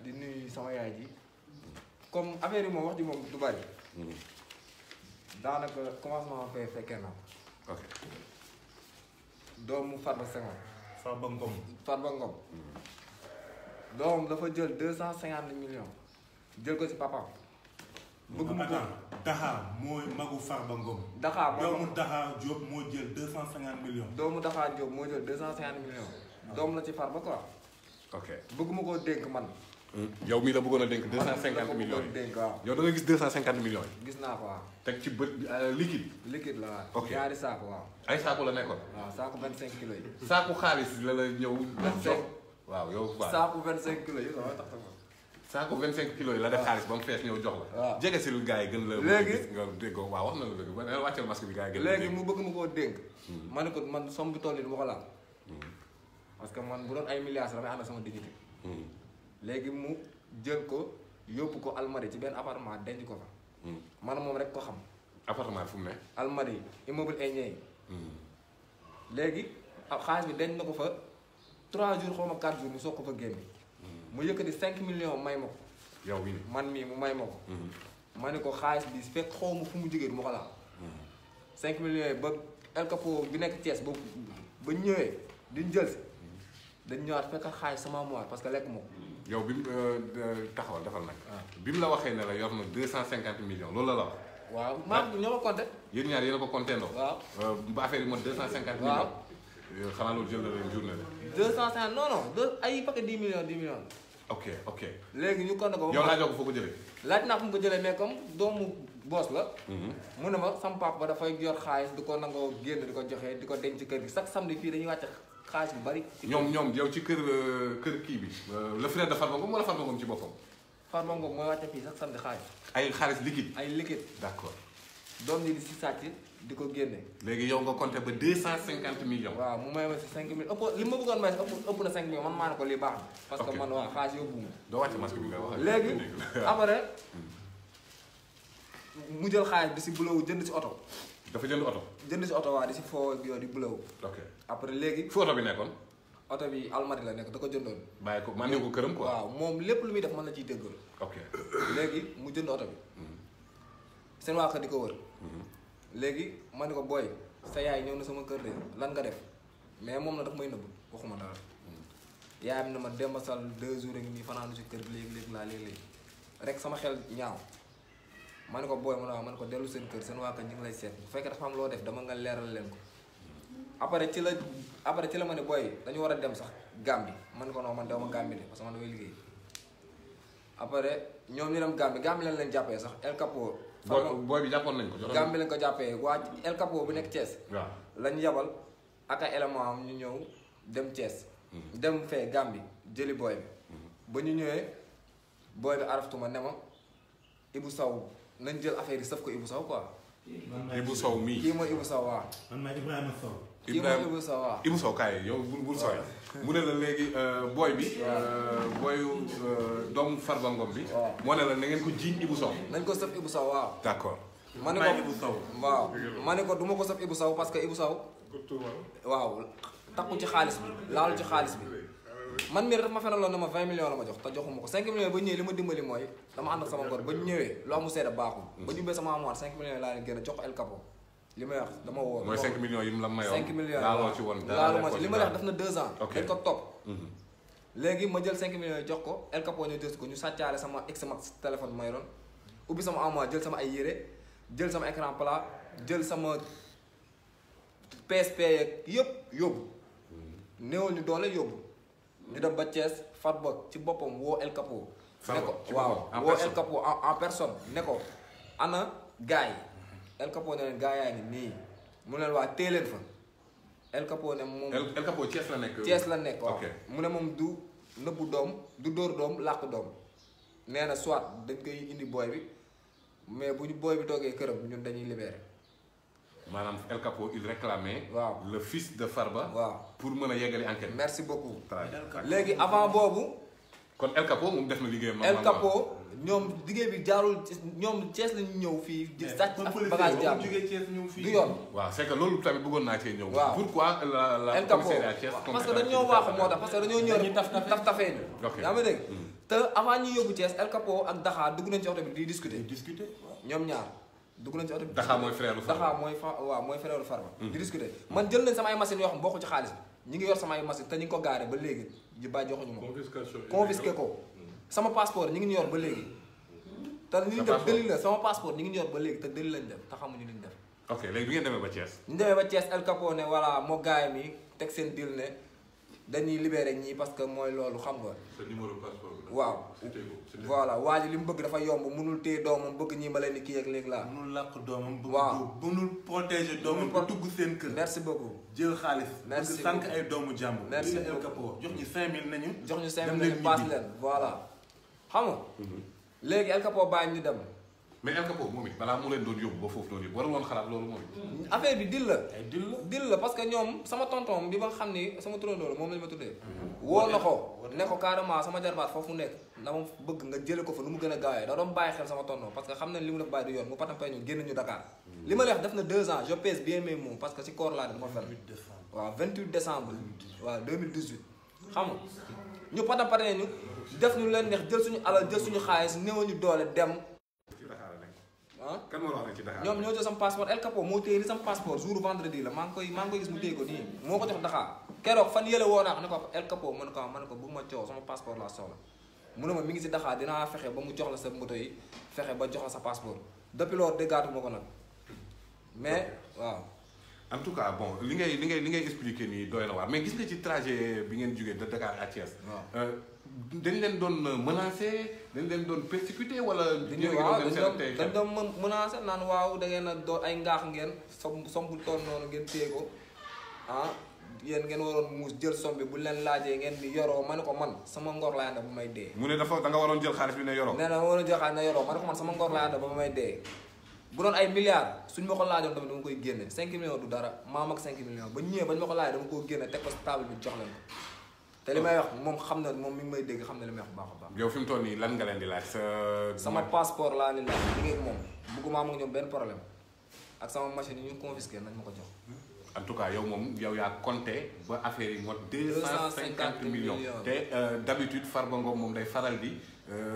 di nuyu sama yaay ji comme affaire yi moom wax ji moom du bari. daanaka commencement fee fekkee naa ko. ok. doomu Farba Senghor. Farba Ngom. Farba Ngom. doomam dafa jël 250 millions jël ko ci papaam. bëgg mu ko Daxa mooy magu Farba Ngom. Daxa moo doomu Daxa Diop moo jël 250 millions. doomu Daxa Diop moo jël 250 millions. doom la ci Farba quoi. ok bëgg ma koo dénk man. yow mii la bëggoon a dénk 250 millions yi dénk waaw. yow da nga gis 250 millions yi. gis naa ko waaw. teg ci bët liquide. liquide la waaw. ok ñaari saako waaw. ay saako la nekkoon. waaw saako 25 kilos yi. saako xaalis la ñëw. 25 waaw yow waaw. saako 25 kilos yi waaw tax na. saako 25 kilos yi la def xaalis ba mu fees ñëw jox la. waaw jege si lu gars yi gën la. léegi gis nga déggoo waaw wax na la dëgg ba wàccal masque bi gars yi gën la. léegi mu bëgg ma koo dénk. ma ne ko man somme bi toll nii du ma ko laal. parce que man bu doon ay milliards damay ànd ak sama dignité. léegi mu jël ko yóbbu ko Almadies ci benn appartement denc ko fa. man moom rek ko xam. appartement fu mu ne. Almadies immeuble indien yi. léegi xaalis bi denc na ko fa 3 jours xaw ma 4 jours mu soog ko fa génne. mu yëkkati 5 millions may ma ko. yow mii man mii mu may ma ko. ma ne ko xaalis bi fekk xaw ma fu mu jógee du ma ko laal. 5 millions yi ba El Capo bi nekk Thiès ba ñëwee diñ jël si dañ ñëwaat fekk xaalis sama mois parce que lekk ma ko. yow bi mu taxawal defal nag. bi mu la waxee ne la yor na 250 millions loolu la la wax. waaw maa ñoo ma compté. yéen ñaar yéen a ko compté ndoo. waaw ba affaire yi mot 250 millions. waaw xanaa loolu jël na leen journée la. 250 non non ay paquet 10 millions 10 millions. ok. léegi ñu compté ko. yow laajoo ko foo ko jëlee. laaj naa fu mu ko jëlee mais comme doomu boos la. mu ne ma sam papa ba dafay yor xaalis di ko nangoo génn di ko joxe di ko denc ci kër gi chaque samedi fii dañuy wàcc xaalis bu bari. ñoom yow ci kër kii bi le frère de Farba Ngom wala Farba Ngom ci boppam. Farba Ngom mooy wàcce fii sax samedi xaalis. ay xaalis liquide. ay liquide. d'accord. doom yi di si sàcc di ko génne. léegi yow nga compté ba 250 millions. waaw mu may ma si 5 millions ëpp li ma bëggoon may si ëpp na 5 millions man maa ne ko lii baax na. parce que man waaw xaalis yóbbu ma. doo wàcce masque bi nga wax. léegi après mu jël xaalis di si bulowu jënd si oto. dafa jënd oto. jënd si oto waa di si foo ak yow di bulowu. ok après léegi. fu oto bi nekkoon. oto bi almadi la nekk da ko jëndoon. bàyyi ko man ne ko këram quoi. waaw moom lépp lu muy def mën na ciy déggal. ok léegi mu jënd oto bi. seen waa kër di ko wër. léegi ma ne ko booy sa yaay ñëw na sama kër de lan nga def mais moom na daf may nëbb waxuma dara. yaayam ne ma Demba Sall 2 jours ngi nii fanaanu si kër bi léegi laa léegi rek sama xel ñaaw. ma ne ko booy ma ne ko dellu seen kër seen waa kër ñu ngi lay seet bu fekkee dafa am loo def dama nga leeral leen ko. après ci la ma ne booy dañu war a dem sax Gambie man ko non man dew ma Gambie de parce que man damay liggéey. après ñoom ñu dem Gambie lañ leen jàppee sax El Capo. booy bi jàppoon nañ ko. Gambie lañ ko jàppee waa El Capo bu nekk Thiès. waaw lañ yabal ak ay élément am ñu ñëw dem Thiès. dem fee Gambie jëli booy bi. ba ñu ñëwee booy bi araftuma ne ma Ibou Sow nañ jël affaire yi saf ko Ibou Sow quoi. Ibou Sow mii kii mooy Ibou Sow waaw. man maay Ibrahima Sow. kii mooy Ibou Sow waaw. Ibou Sow kaay yow bul sooy. mu ne la léegi booy bi. booyu doomu Farba Ngom bi. waaw moo ne la na ngeen ko jiiñ Ibou Sow. nañ ko saf Ibou Sow waaw. d'accord. ma ne ko waaw ma ne ko du ma ko saf Ibou Sow parce que Ibou Sow. waaw takku ci xaalis bi laalu ci xaalis bi. man mii daf ma fenaloon na ma 20 millions la ma jox te joxuma ko 5 millions ba ñëwee li ma dimbali mooy dama ànd ak sama ngor ba ñu ñëwee lu amu seede baaxul. ba ñu ubbee sama amoir 5 millions laa leen génn jox ko El Capo li may wax dama woo. mooy 5 millions yi mu la mayoon 5 millions laaloo ci woon laalu ma ci li ma wax def na 2 ans. ok dañ ko topp. léegi ma jël 5 millions yi jox ko El Capo ñu jël ko ñu sàccaale sama Xmax téléphone bi ma yoroon ubbi sama amoir jël sama ay yére jël sama écran plat jël sama PSP yeeg yëpp yóbbu néewal ñu doole yóbbu. ñu dem ba Thiès Farba ci boppam woo El Capo. ne ko waaw woo El Capo en personne ne ko ana gars yi El Capo ne leen gars yaa ngi nii mu ne waa téye leen fa El Capo ne moom. El Capo Thiès la nekk. Thiès la nekk waaw. ok mu ne moom du nëbbu doom du dóor doom làq doom nee na soit dañ koy indi booy bi mais bu ñu booy bi toogee këram ñun dañuy libéré. maanaam El Capo il réclamait. waaw le fils de Farba. waaw pour mën a yeggali enquête. merci beaucoup. très léegi avant boobu. kon El Capo moom def na liggéeyam. El Capo ñoom liggéey bi jaarul ñoom Thiès lañu ñëw fii. di sàcc ak bagage jàmm du yoon. waaw c'est que loolu tamit bëggoon naa cee ñëw. waaw pourquoi la El Capo commissariat Thiès parce que dañoo waaxu moo tax parce que dañoo ñëw taf tafee ni. ok yaa ngi dégg. te avant ñuy yóbbu Thiès El Capo ak Daxa dugg nañ ci oto bi di discuter. ñoom ñaar dugg nañ ci oto bi. Daxa mooy frère Farba. Daxa mooy frère Farba. di discuter man jël nañ sama ay machines yoo xam bokku ci xaalis bi ñi ngi yor sama ay machines te ñu ngi ko gaare ba léegi ji bàyyi joxuñu ma confisqué ko sama passeport ñi ngi ñu yor ba léegi te li ñu def dëli la sama passeport ñi ngi ñu yor ba léegi te dëli lañ def te xamuñu li ñu def. ok léegi bi ngeen demee ba Thiès. ñu demee ba Thiès El Capo ne voilà moo gaay mi teg seen deal ne dañuy libéré ñii parce que mooy loolu xam nga. sa numéro passeport bi. waaw voilà waa ji li mu bëgg dafa yomb mënul téye doomam bëgg ñii ma leen di kii ak léegi laa. mënul làq doomam. waaw mënul protéger doomam ba dugg seen kër. merci beaucoup. jël xaalis. merci bëgg sànq ay doomu jàmbur. merci El Capo jox ñu 5000 nañu. jox ñu 5000 nañu paas leen voilà. xam nga. léegi El Capo bàyyi ñu dem. mais El Capo moom it balaa mu leen doon yóbbu ba foofu noonu yëpp warul woon xalaat loolu moom it. affaire bi dil la. ay dil la dil la parce que ñoom sama tonton bi ba nga xam ni sama turandoo la moom lañu ma tuddee. woo na ko ne ko carrément sama jarbaat foofu nekk dama bëgg nga jële ko fa nu mu gën a gaawee da doon bàyyi xel sama tonton parce que xam nañ li mu def bàyyi du yoon mu patampay ñu génn ñu Dakar. li ma lay wax def na 2 ans je pèse bien mes mots parce que si koor laa dama fen waaw 28 décembre waaw 2018 xam nga ñu patampay ñu def ñu leen neex jël suñu alal jël suñu xaalis néew ñu doole dem. kan moo la wax ne ci Dakar. ñoom ñoo jël sama passeport El Capo moo téye ni sama passeport jour vendredi la maa ngi koy gis mu téye ko nii moo ko jox Dakar keroog fan yële woo naa ko ne ko El Capo ma ne ko bu ma coow sama passeport laa soxla mu ne ma mi ngi si Dakar dinaa fexe ba mu jox la sa moto yi fexe ba jox la sa passeport depuis loolu déggaatu ma ko nag mais waaw. en tout cas bon li ngay expliquer nii doy na waar mais gis nga ci trajet bi ngeen jógee de Dakar à Thiès. dañ leen doon menacé dañ leen doon persécuté wala. dañ doon menacé naan waaw da ngeen a doon ay ngaax ngeen sombu toon noonu ngeen téye ko yéen ngeen waroon muus jël somme bi bu leen laajee ngeen di yoroo ma ne ko man sama ngor laa ànd ba may dee. mu ne dafa da nga waroon jël xaalis bi ne yoroo. nee na ma waroon jël xaalis ne yoroo ma ne ko man sama ngor laa ànd ba may dee. bu doon ay milliards suñ ma ko laajoon tamit dama koy génne 5 millions du dara maam ak 5 millions ba ñëwee bañ ma ko laajee dama koo génne teg ko si table bi jox leen ko te li may wax moom xam na moom mi ngi may dégg xam na li may wax bu baax a baax. yow fi mu toll nii lan nga leen di laaj sa. sama passeport laa ni laaj liggéey ak moom bëgguma am ak ñoom benn problème ak sama machine yi ñu confisqué nañ ma ko jox. en tout cas yow moom yow yaa compté ba affaire yi mot 250 millions te d'habitude Farba Ngom moom day faral di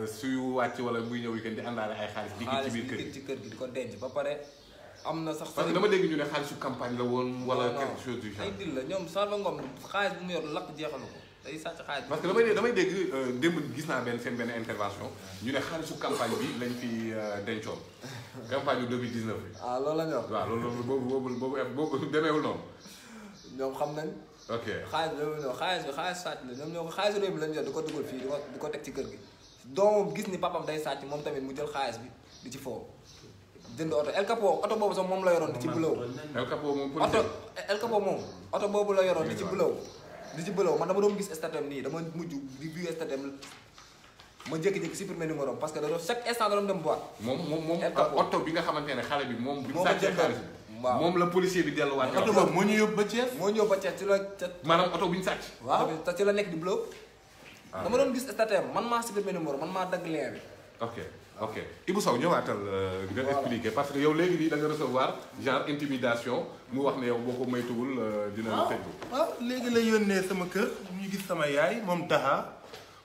suy wàcc wala muy ñëw weekend di àndaale ay xaalis di ci biir kër gi ci kër gi di ko denc ba pare am na sax. parce que dama dégg ñu ne xaalisu campagne la woon wala quelque chose du genre. ay dil la ñoom Farba Ngom xaalis bu mu yor lakk jeexalu ko day sàcc xaalis. parce que damay dégg démb gis naa seen benn intervention ñu ne xaalisu campagne bi lañ fi dencoon campagne yu 2019 bi. ah loolu la ñu wax. waaw loolu boobu demeewul noonu. ñoom xam nañ. ok xaalis bi ñoom xaalis sàcc la ñoom ñoo ko xaalis réew mi lañ jot di ko dugal fii di ko teg ci kër gi. doomam gis ni papam day sàcc moom tamit mu jël xaalis bi di ci foofu jënd oto El Capo oto boobu sax moom la yoroon di ci bulow. El Capo moom El Capo moom oto boobu la yoroon di ci bulow. di ci bulow man dama doon gis statam nii dama mujj di view statam ma jékki-jékki supprimer numéro parce que da doon chaque instant da doon dem boîte. moom oto bi nga xamante ne xale bi moom. bi moo sàccee xaalis bi waaw moom la policier bi delluwaat. oto boobu moo ñu yóbbu ba Thiès. moo ñëw ba Thiès ci la. maanaam oto bu ñu sàcc. waaw te ci la nekk di blow. dama doon gis statam man maa supprimer numéro man maa dagg lien bi. ok Ibou Sow ñëwaatal nga expliquer parce que yow léegi nii da nga recevoir genre intimidation mu wax ne yow boo ko moytuwul dina la tëj. waaw léegi la yónnee sama kër ñu gis sama yaay moom Taha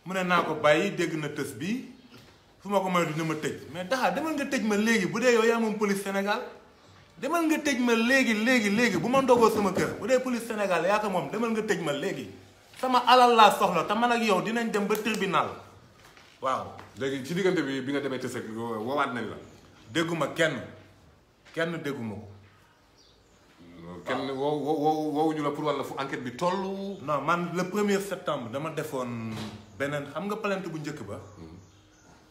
mu ne naa ko bàyyi dégg na tës bi fu ma ko moytu dina ma tëj mais Taha demal nga tëj ma léegi bu dee yow yaa moom police Sénégal demal nga tëj ma léegi bu ma ndogoo sama kër bu dee police Sénégal yaa ko moom demal nga tëj ma léegi sama alal laa soxla te man ak yow dinañ dem ba tribunal waaw. léegi ci diggante bi nga demee tës ak woowaat nañ la. dégguma kenn dégguma ko. kenn woowuñu la pour walla fu enquête bi toll. non man le 1er septembre dama defoon beneen xam nga plainte bu njëkk ba.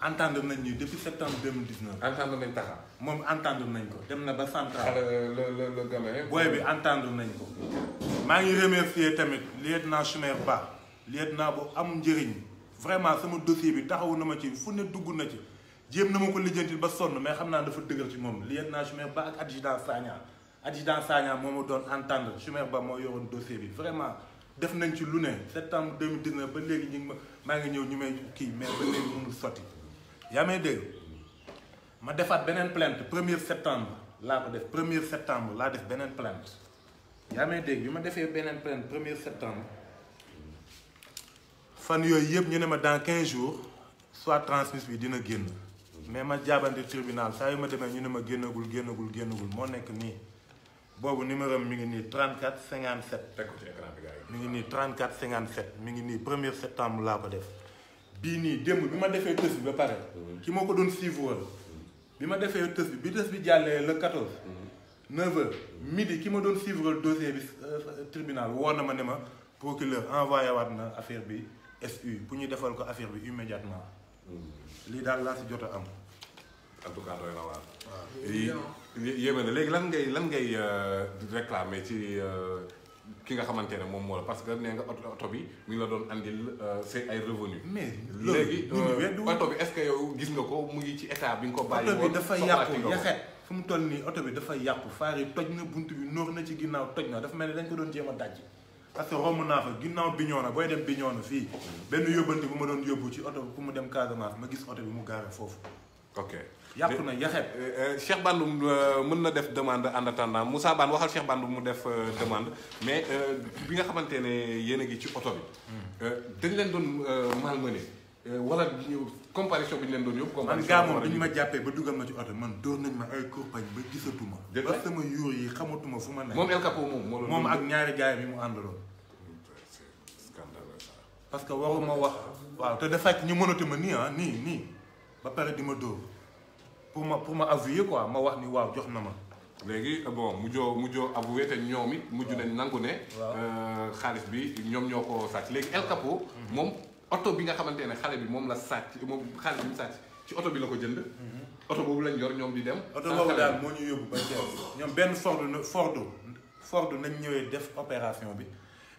entendre nañ ñu depuis septembre 2019. entendre nañ Taha. moom entendre nañ ko dem na ba central. le gamin. booy bi entendre nañ ko. maa ngi remercier tamit lieutenant Choumer Ba lieutenant bu am njëriñ. vraiment sama dossier bi taxawu na ma ci fu ne dugg na ci jéem na ma ko lijjantil ba sonn mais xam naa dafa dëgër ci moom lieutenant Choumer Ba ak adjudant Sagna moo ma doon entendre Choumer Ba moo yoroon dossier bi vraiment def nañ ci lu ne septembre 2019 ba léegi ñu ngi maa ngi ñëw ñu may kii mais ba léegi mënul sotti yaa may dégg ma defaat beneen plainte 1er septembre laa ko def 1er septembre laa def beneen plainte yaa may dégg bi ma defee beneen plainte 1er septembre fan yooyu yëpp ñu ne ma dans 15 jours soit transmise bi dina génn mais ma jaabante tribunal saa yu ma demee ñu ne ma génnagul moo nekk nii boobu numéro mi ngi nii 34 57. teg ko ci écran bi gars yi. mi ngi nii 34 57 mi ngi nii 1er septembre laa ko def bii nii démb bi ma defee tës bi ba pare. ki moo ko doon suivre bi ma defee tës bi tës bi jàllee le 14. 9h midi ki ma doon suivre dossier bi tribunal woo na ma ne ma procureur envoyé waat na affaire bi. SU pour ñu defal ko affaire bi immédiatement lii daal laa si jot a am. en tout cas doy na waar. waaw yéeme na léegi lan ngay réclamer ci ki nga xamante ne moom moo la parce que nee nga oto bi mi ngi la doon andil c'est ay revenu. mais léegi oto bi est-ce que yow gis nga ko mu ngi ci état bi nga ko bàyyi. oto bi dafa yàqu yaxet fu mu toll nii oto bi dafa yàqu faar yi toj na bunt bi nóor na ci ginnaaw toj na dafa mel ni dañ ko doon jéem a daj. parce que romb naa fa ginnaaw Bignona booy dem Bignona fii benn yóbbante bu ma doon yóbbu ci oto pour mu dem Casamance ma gis oto bi mu gaare foofu. ok yàqu na yaxet. Cheikh Bandoum mën na def demande en attendant Moussa Bane waxal Cheikh Bandoum mu def demande mais bi nga xamante ne yéen a ngi ci oto bi. dañ leen doon malmené wala comparaison bi ñu leen doon yóbbu. man gaa moom bi ñu ma jàppee ba dugal ma ci oto man dóor nañ ma ay kurpañ ba gisatuma. ba sama yuur yi xamatuma fu ma nekk. moom El Capo moom ak ñaari gaay yi mu àndaloon. parce que waruma wax. waaw te dafa ñu mënatu ma nii ba pare di ma dóor pour ma avouer quoi ma wax ni waaw jox na ma. léegi bon mujjoo avoué te ñoom it mujj nañ nangu ne. xaalis bi ñoom ñoo ko sàcc léegi El Capo moom. oto bi nga xamante ne xale bi moom la sàcc moom xaalis bi mu sàcc ci oto bi la ko jënd. oto boobu lañ yor ñoom di dem. oto boobu daal moo ñu yóbbu ba Thiès ñoom benn Ford nañ ñëwee def opération bi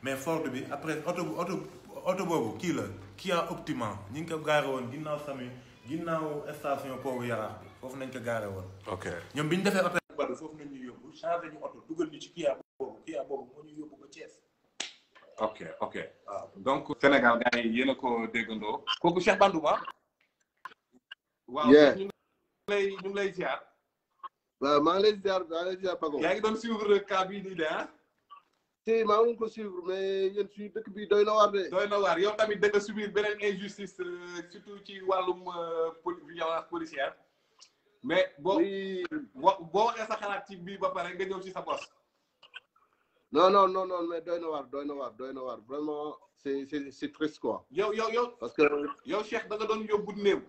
mais Ford bi après oto boobu kii la Kia Optima ñu ngi ko gaare woon ginnaaw sami ginnaaw station poobu Yaraax bi foofu nañ ko gaare woon. ok ñoom bi ñu defee oto bari foofu nañ ñu yóbbu changé ñu oto dugal ñu ci Kia boobu moo ñu yóbbu ba Thiès. ok waaw donc Sénégal gars yi yéen a ko déggandoo kooku Cheikh Bandouma. waaw ñu ngi lay ziar. waaw maa ngi lay ziar Pago. yaa ngi doon suivre cas bii nii de ah. si maa ngi ko suivre mais yéen suñu dëkk bi doy na waar de. doy na waar yow tamit da nga subir beneen injustice surtout ci wàllum violence policière. mais boo waxee sa xalaat ci bii ba pare nga ñëw ci sa bos. non mais doy na waar vraiment c'est triste quoi. yow parce que yow Cheikh da nga doon yóbbu néew.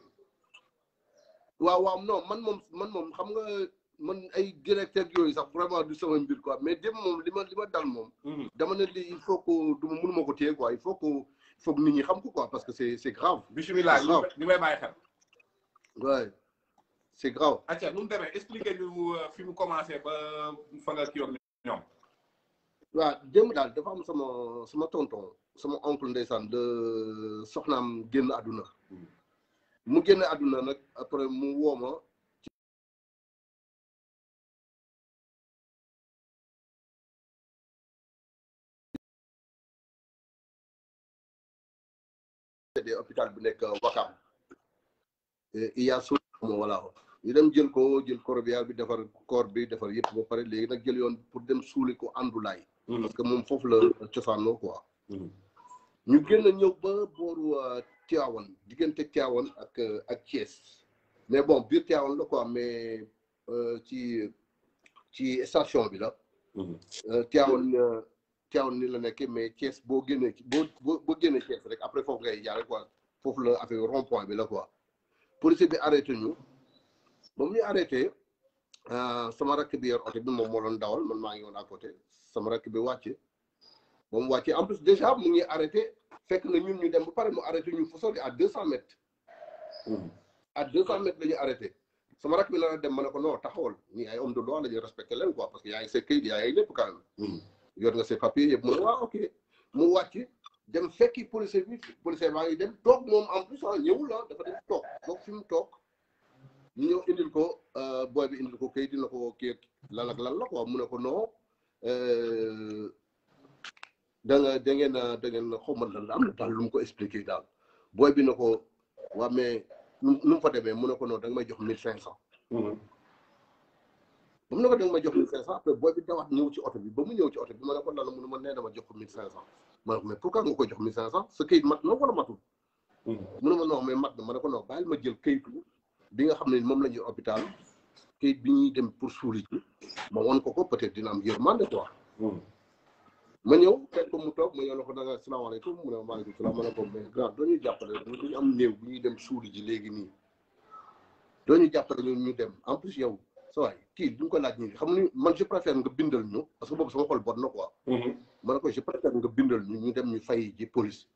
waaw non man moom xam nga man ay directeur yooyu sax vraiment du sama mbir quoi mais dem moom li ma dal moom. dama ne li il faut que mënuma ko téye quoi il faut que nit ñi xam ko quoi parce que c'est grave. bisimilah ñu may bàyyi xel. ouais c'est grave. acca nu mu demee expliquer ñu fi mu commencé ba fa nga kii woon ñoom. waaw démb daal dafa am sama tonton sama oncle ndeysaan de soxnaam génn àdduna. mu génn àdduna nag après mu woo ma ci hôpital bu nekk Wakam iya su voilà ñu dem jël corbillard bi defar corps bi defar yëpp ba pare léegi nag jël yoon pour dem suuli ko àndulaay parce que moom foofu la cosaanoo quoi ñu génn ñëw ba booru Tivaouane diggante Tivaouane ak Thiès mais bon biir Tivaouane la quoi mais ci station bi la. Tivaouane ni la nekk mais Thiès boo génnee boo génnee Thiès rek après foofu ngay jaare quoi foofu la affaire rond point bi la quoi. policier bi arrêté ñu ba mu ñu arrêté sama rakk bi yor oto bi moom moo doon dawal man maa ngi woon à côté sama rakk bi wàcce ba mu wàccee en plus déjà mu ngi arrêté. fekk na ñun ñu dem ba pare mu arrêté ñu fu sori à 200 mètres. à 200 mètres la ñu arrêté sama rakk bi la dem ma ne ko non taxawal ñii ay homme de loi la ñuy respecté leen quoi parce que yaa ngi say këyit yaa ngi lépp quand même. yor nga ses papiers yëpp mu ne waaw ok mu wàcc dem fekki policier baa ngi dem toog moom en plus ñëwul dafa dem toog fi mu toog ñu ñëw indil ko booy bi indil ko këyit dina ko kii lan ak lan la quoi mu ne ko non. da ngeen xaw ma lan la am na daal lu mu ko expliqué daal booy bi na ko waa mais nu mu fa demee mu ne ko noonu da nga may jox 1500. ba mu ne ko da nga may jox 1500 après booy bi dawaat ñëw ci oto bi ba mu ñëw ci oto bi ma ne ko lan la mu ne ma nee na ma jox ko 1500. ma ne ko mais pourquoi nga koy jox 1500 sa këyit mat na wala matul. mu ne ma non mais mat na ma ne ko non bàyyil ma jël këyitu bi nga xam ne moom la ñuy hôpital këyit bi ñuy dem pour suuli ji ma won ko peut-être dina am yërmande quoi. ma ñëw fekk ko mu toog ma ñëw la ko danga salaamaaleykum mu ne maaleykum salaam ma ne ko mais grand doo ñu jàppale duñu am néew bu ñuy dem suuli ji léegi nii doo ñu jàppale ñu dem en plus yow sa waay kii duñ ko laaj ñi xam ni man je préfère nga bindal ñu parce que boobu sama xol bon na quoi ma ne ko je préfère nga bindal ñu dem ñu fay ji police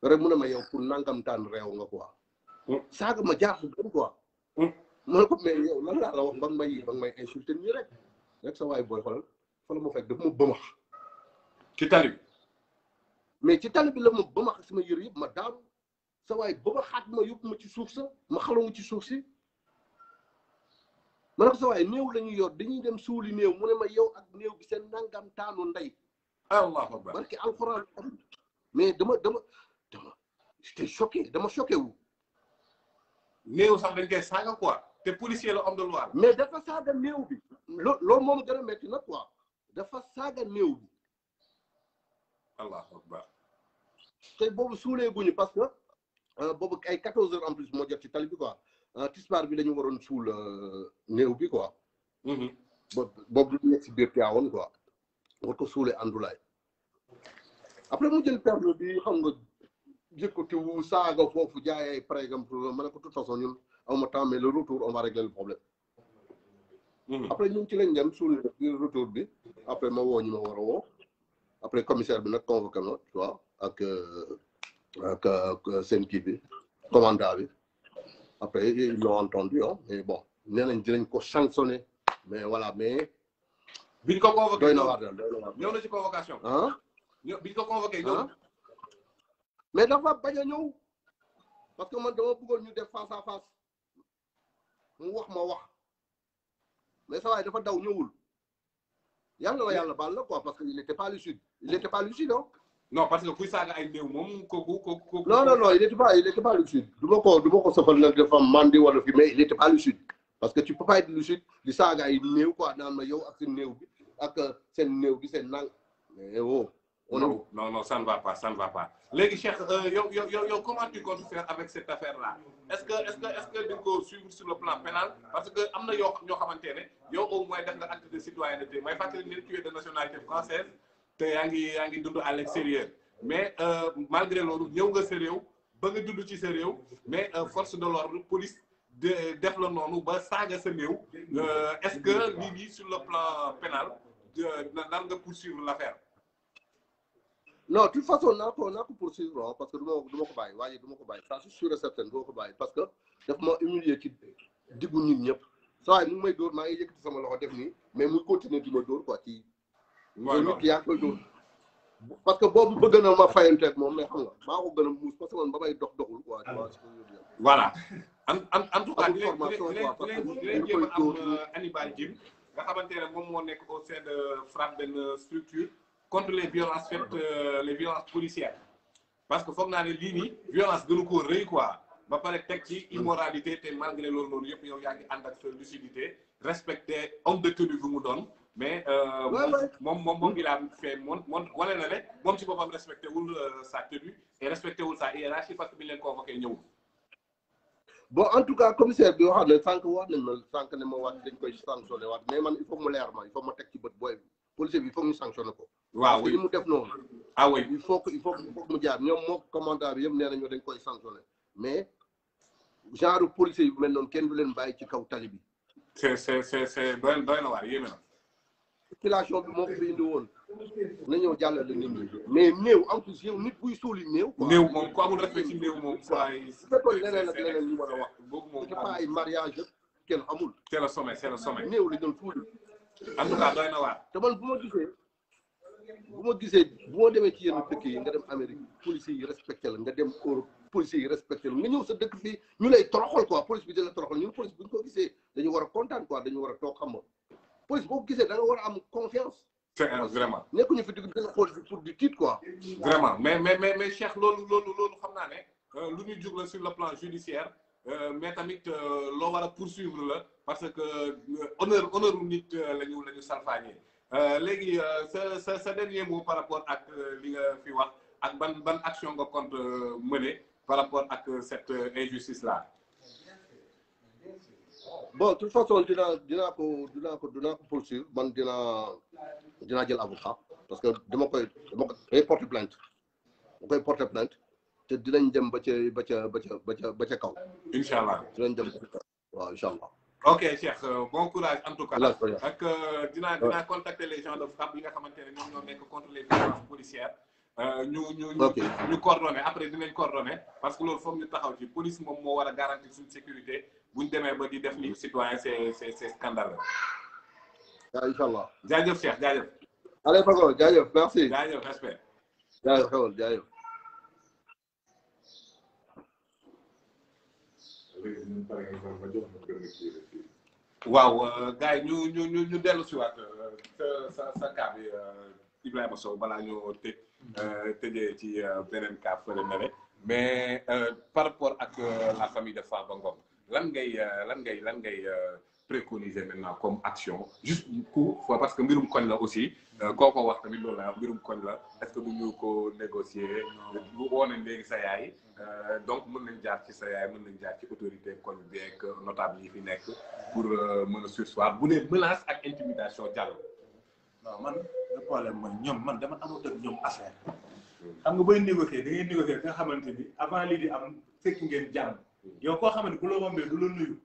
rek mu ne ma yow pour nangam taan réew nga quoi saaga ma jaaxu gën quoi ma ne ko mais yow lan laa la wax ba nga may insulté nii rek sa waay booy xoolal fa la ma fekk dafa ma bëmax ci tali bi mais ci tali bi la ma ba ma sama yëre yëpp ma daanu sa waay ba ma xaat ma yóbbu ma ci suuf sa ma xalamu ci suuf si ma ne ko sa waay néew la ñuy yor dañuy dem suuli néew mu ne ma yow ak néew bi seen nangam taanu ndey allahu akbar barki alxuraan mais dama j'étais choqué dama choqué wu néew sax dañ koy saaga quoi te policier la homme de loi mais dafa saaga néew bi loolu moom gën a metti nag quoi dafa saaga néew bi allahu akbar te boobu suulee guñu parce que boobu ay 14 heures en plus moo jot ci tali bi quoi tisbaar bi dañu waroon suul néew bi quoi boobu lu nekk si biir Tivaouane quoi war ko suulee àndulaay après mu jël perle bi xam nga jëkkati wu saaga foofu jaay ay par exemple ma ne ko de toute façon ñun awma temps mais le retour on va régler le problème après ñun ci lañ dem suul biir retour bi après ma woo ñu ma war a woo après commissaire bi nag convoqué ma tu vois ak seen kii bi commandant bi après ils l'ont entendu mais bon nee nañ dinañ ko sanctionné mais voilà mais biñ ko convoqué doy na waar daal doy na waar ñëw na ci convocation bi ñu ko convoqué ñëw. mais dafa bañ a ñëw parce que man dama bëggoon ñu def face à face mu wax ma wax mais sa waay dafa daw ñëwul yàlla la yàlla baal la quoi parce que il était pas lucide non. non parce que kuy saaga ay néew moom kooku. non il était pas lucide du ma ko safal nag dafa mandi wala fi mais il était pas lucide parce que tu peux pas être lucide di saaga ay néew quoi naan ma yow ak seen néew bi ak seen néew gi seen nang mais non ça ne va pas léegi Cheikh yow comment tu comptes faire avec cette affaire là est-ce que di nga ko suivre sur le plan pénal parce que am na ñoo xamante ne yow au moins def nga acte de citoyenneté may fàttali ne tu es de nationalité française te yaa ngi dund à l'extérieur mais malgré loolu ñëw nga sa réew ba nga dund ci sa réew mais force de l'ordre police def la noonu ba saaga sa néew est-ce que lii sur le plan pénal nan nga poursuivre l'affaire. non de toute façon naa ko poursuivre parce que du ma ko bàyyi waaye du ma ko bàyyi ça c'est sûr et certain du ma ko bàyyi parce que daf ma humilier ci diggu nit ñëpp saa waay mu ngi may dóor maa ngi yëkkati sama loxo def nii mais muy continuer di ma dóor quoi ci. mooy nit ki yaa koy dóor parce que boobu bëgg na ma fayanteeg moom mais xam nga maa ko gën a muus parce que man ba may doxul quoi. voilà en tout cas dinañ jéem a am Hannibal Djim nga xamante ne moom moo nekk au sein de FRAPP benn structure. contre les violences faites les violences policières parce que foog naa ne lii nii violence gënu koo rëy quoi ba pare teg ci immoralité te malgré loolu noonu yëpp yow yaa ngi ànd ak sa lucidité respecté homme de tenue bu mu doon mais moom il a fait wane na ne moom ci boppam respecté wul sa tenue et respecté wul sa hiérarchie parce que bi leen convoqué ñëwul. bon en tout cas commissaire bi wax ne sànq ne ma waat dañ koy sanctionné waat mais man il faut mu leer ma il faut ma teg ci bët booy policier bi il faut ñu sanctionné ko. waaw li mu def noonu. oui il faut que mu jaar ñoom moo commandant bi yëpp nee nañu dañ koy sanctionné mais genre policier yu mel noonu kenn du leen bàyyi ci kaw tali bi. c'est doy na waar yéeme na. circulation bi moo ko fi indi woon na ñëw jàllale nit ñi mais néew en plus yow nit buy suuli néew. quoi néew moom ku amul respect ci néew moom. su fekkoon leneen ak leneen ñu war a wax. boobu moom c'est pas ay mariage kenn amul. c'est le sommet. néew li doon suuli. en tout cas doy na waar. te man bu ma demee ci yenn dëkk yi nga dem Amérique policiers yi respecté la nga dem Europe policiers yi respecté la nga ñëw sa dëkk fii ñu lay toroxal quoi police bi di la toroxal ñun police bu ñu ko gisee dañu war a kontaan quoi dañu war a toog xam nga police boo ko gisee da nga war a am confiance. c'est vraiment. nekkuñu fi dugg dina xool pour du titre quoi. vraiment mais Cheikh loolu xam naa ne lu ñu jug la sur le plan judiciaire mais tamit loo war a poursuivre la parce que honneur nit la ñu salfaañee. léegi sa dernier mot par rapport ak li nga fi wax ak ban action nga compte mener par rapport ak cette injustice là. bon de toute façon dinaa ko poursuivre man dinaa jël avocat parce que dama koy porter plainte te dinañ dem ba ca kaw. incha allah dinañ dem waaw incha allah. ok Cheikh bon courage en tout cas. ak dinaa contacter les gens de FRAPP yi nga xamante ne ñoom ñoo nekk contre les violences policières. ñu coordonné après dinañ coordonné parce que loolu foog ñu taxaw ci police moom moo war a garantir suñu sécurité bu ñu demee ba di def ni citoyen c'est scandaleux. waaw incha allah. jaajëf Cheikh jaajëf. allez Fago jaajëf merci. jaajëf respect. jaajëf xewal jaajëf. waaw gars yi ñu dellu si waat sa cas bi Ibrahima Sow balaa ñu tëjee ci beneen cas fële na mais par rapport ak la famille de Farba Ngom lan ngay préconiser maintenant comme action juste coup parce que mbirum koñ la aussi kooko wax tamit loolu la mbirum koñ la est-ce que du ñu ko négocier bu woone léegi sa yaay donc mën nañ jaar ci sa yaay mën nañ jaar ci autorité koñ bi ak notable yi fi nekk pour mën a surseoir bu dee menace ak intimidation jàll. non man le problème mooy ñoom man dama amut ak ñoom affaire xam nga booy négocier da ngay négocier nga xamante ni avant lii di am fekk ngeen jàmm yow koo xamante bu la rombee du la nuyu.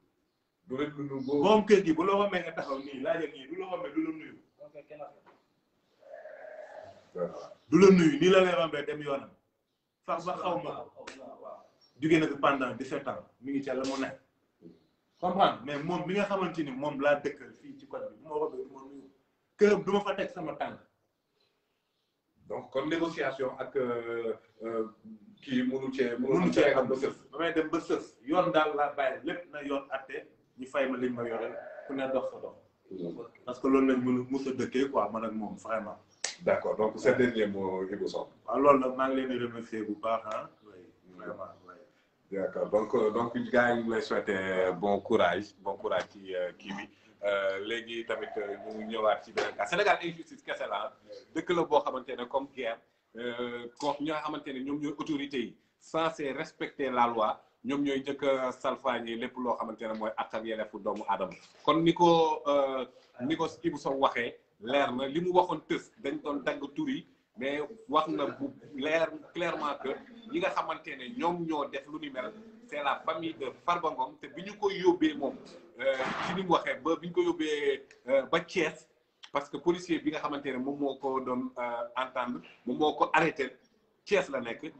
du la nuyu moom kër gi bu la rombee nga taxaw nii laajal nii du la rombee du la nuyu. du la nuyu nii la lay rombee dem yoonam sax ba xaw ma jugee na fi pendant 17 ans mi ngi ca la mu nekk comprendre mais moom mi nga xamante ni moom laa dëkkal fii ci koñ bi bu ma rombee du ma nuyu këram du ma fa teg sama tànk donc kon négociation ak kii mënu cee am ba sës damay dem ba sës yoon daal laa bàyyi lépp na yoon atte ñu fay ma liñ ma yore ku ne dox sa dox parce que loolu lañ mën a dëkkee quoi man ak moom vraiment. d'accord donc c'est dernier mot Ibou Sow. waaw loolu nag maa ngi leen di remercier bu baax ah vraiment. d'accord donc gars yi lay souhaiter bon courage ci kii bi léegi tamit ñu ñëwaat ci beneen cas Sénégal injustice kese la dëkk la boo xamante ne comme guerre kooku ñi nga xamante ne ñoom ñooy autorités yi censé respecter la loi ñoom ñooy njëkk a salfaañi lépp loo xamante ne mooy àq ak yelleefu doomu aadama kon ni ko Ibou Sow waxee leer na li mu waxoon tës dañ doon dagg tur yi mais wax na bu leer clairement que ñi nga xamante ne ñoom ñoo def lu ni mel c'est la famille de Farba Ngom te bi ñu ko yóbbee moom ci ni mu waxee ba bi ñu ko yóbbee ba Thiès parce que policier bi nga xamante ne moom moo ko doon entendre moom moo ko arrêté Thiès la nekk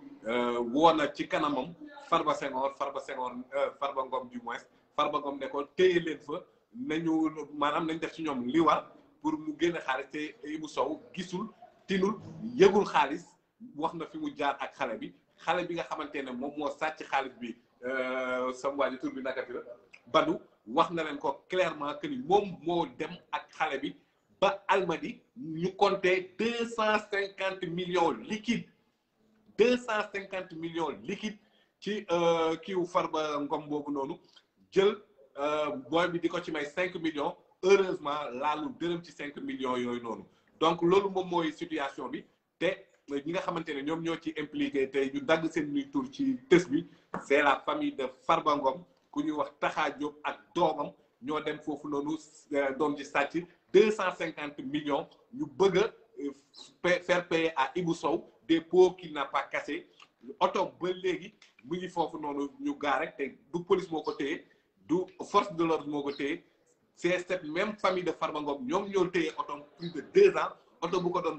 woo na ci kanamam Farba Ngom du moins Farba Ngom ne ko téye leen fa nañu maanaam nañ def ci ñoom li war pour mu génne xaalis te Ibou Sow gisul tinul yëgul xaalis wax na fi mu jaar ak xale bi nga xamante ne moom moo sàcc xaalis bi sam waa ji tur bi nakati la Badou wax na leen ko clairement que ni moom moo dem ak xale bi ba Almadi ñu compté 250 millions liquide 250 millions liquide ci kiiwu Farba Ngom boobu noonu jël booy bi di ko ci may 5 millions heureusement laalu dërëm ci 5 millions yooyu noonu donc loolu moom mooy situation bi te ñi nga xamante ne ñoom ñoo ci impliqué te ñu dagg seen nuy tur ci tës bi c'est la famille de Farba Ngom ku ñuy wax Taxa Diop ak doomam ñoo dem foofu noonu doom ci sàcc 250 millions ñu bëgg a faire payer à Ibou Sow des pots qu'il n'a pas cassés oto ba léegi mu ngi foofu noonu ñu gaare te du police moo ko téye du force de l'ordre moo ko téye c'est cette même famille de Farba Ngom ñoom ñoo téye oto plus de 2 ans oto bu ko doon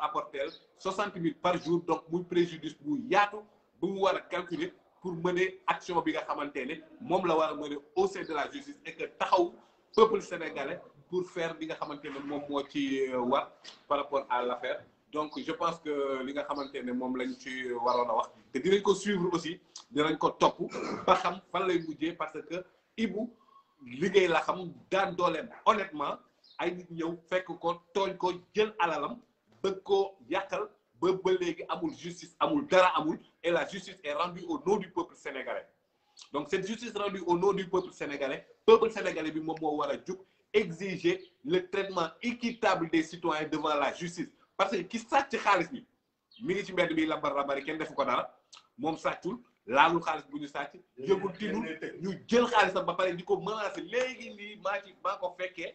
apporter 60 000 par jour donc muy préjudice bu yaatu bu mu war a calculer pour mener action bi nga xamante ne moom la war a mener au sein de la justice et que taxaw peuple sénégalais pour faire li nga xamante ne moom moo ci war par rapport à l'affaire donc je pense que li nga xamante ne moom lañ ci waroon a wax te dinañ ko suivre aussi dinañ ko topp ba xam fan lay mujjee parce que Ibou liggéey la xam daan dooleem honnêtement ay nit ñëw fekk ko tooñ ko jël alalam bëgg ko yàqal ba léegi amul justice amul dara amul et la justice est rendue au nom du peuple sénégalais donc cette justice rendue au nom du peuple sénégalais bi moom moo war a jug exiger le traitement équitable des citoyens devant la justice parce que ki sàcc xaalis bi mi ngi ci mbedd bi lambar kenn defu ko dara moom sàccul laalul xaalis bu ñu sàcc yëgul tinul ñu jël xaalisam ba pare di ko menacer léegi nii maa ko fekkee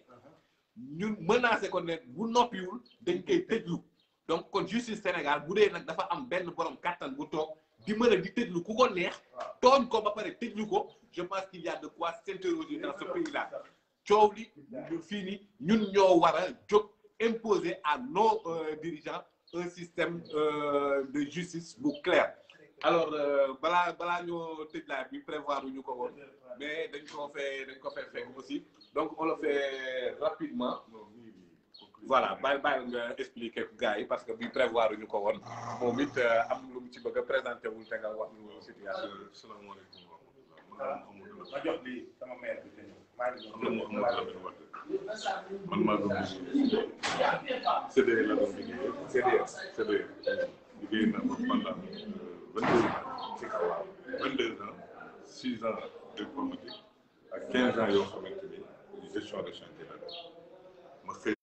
ñun menacer ko ne bu noppiwul dañ koy tëjlu donc kon justice Sénégal bu dee nag dafa am benn borom kattan bu toog di mën a di tëjlu ku ko neex tooñ ko ba pare tëjlu ko je pense qu'il y a de quoi s'interroger dans ce pays-là coow li fii nii ñun ñoo war a jóg imposer à nos dirigeants un système de justice bu clair alors balaa ñoo tëj laaj bi prévoir ñu ko woon mais dañ ko fee fekk aussi donc on le fait rapidement voilà bàyyi nga expliquer gars yi parce que bi prévoir ñu ko woon moom it am lu mu ci bëgg a présenté wul te nga wax ñu situation bi. Salaamaaleykum wa rahmatulah. ma jox li sama maire bi tey man maa doon CDE la doon liggéey CDE liggéey na ko pendant 22 ans ci kaw 22 ans 6 ans d'informatique ak 15 ans yoo xamante ni gestion de chantier la ma xëy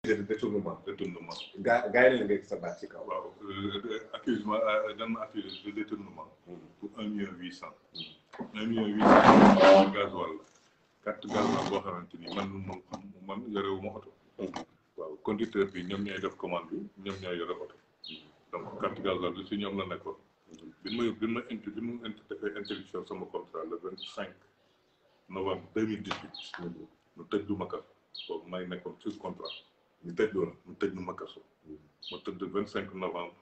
détournement gars yi la nga sa baat ci kaw. waaw accusement dañ ma accusé de détournement pour 1 million 800 1 million 800 gasoil carte gasoil boo xamante ni man yorewu ma oto waaw conducteur bi ñoom ñooy def commande bi ñoom ñooy yore oto donc carte gasoil bi si ñoom la nekkoon bi ma defee interruption sama contrat le 25 novembre 2018 mu tëj du ma kaf boobu may nekkoon sur contrat ñu tëj ma kaso ma tëdd 25 novembre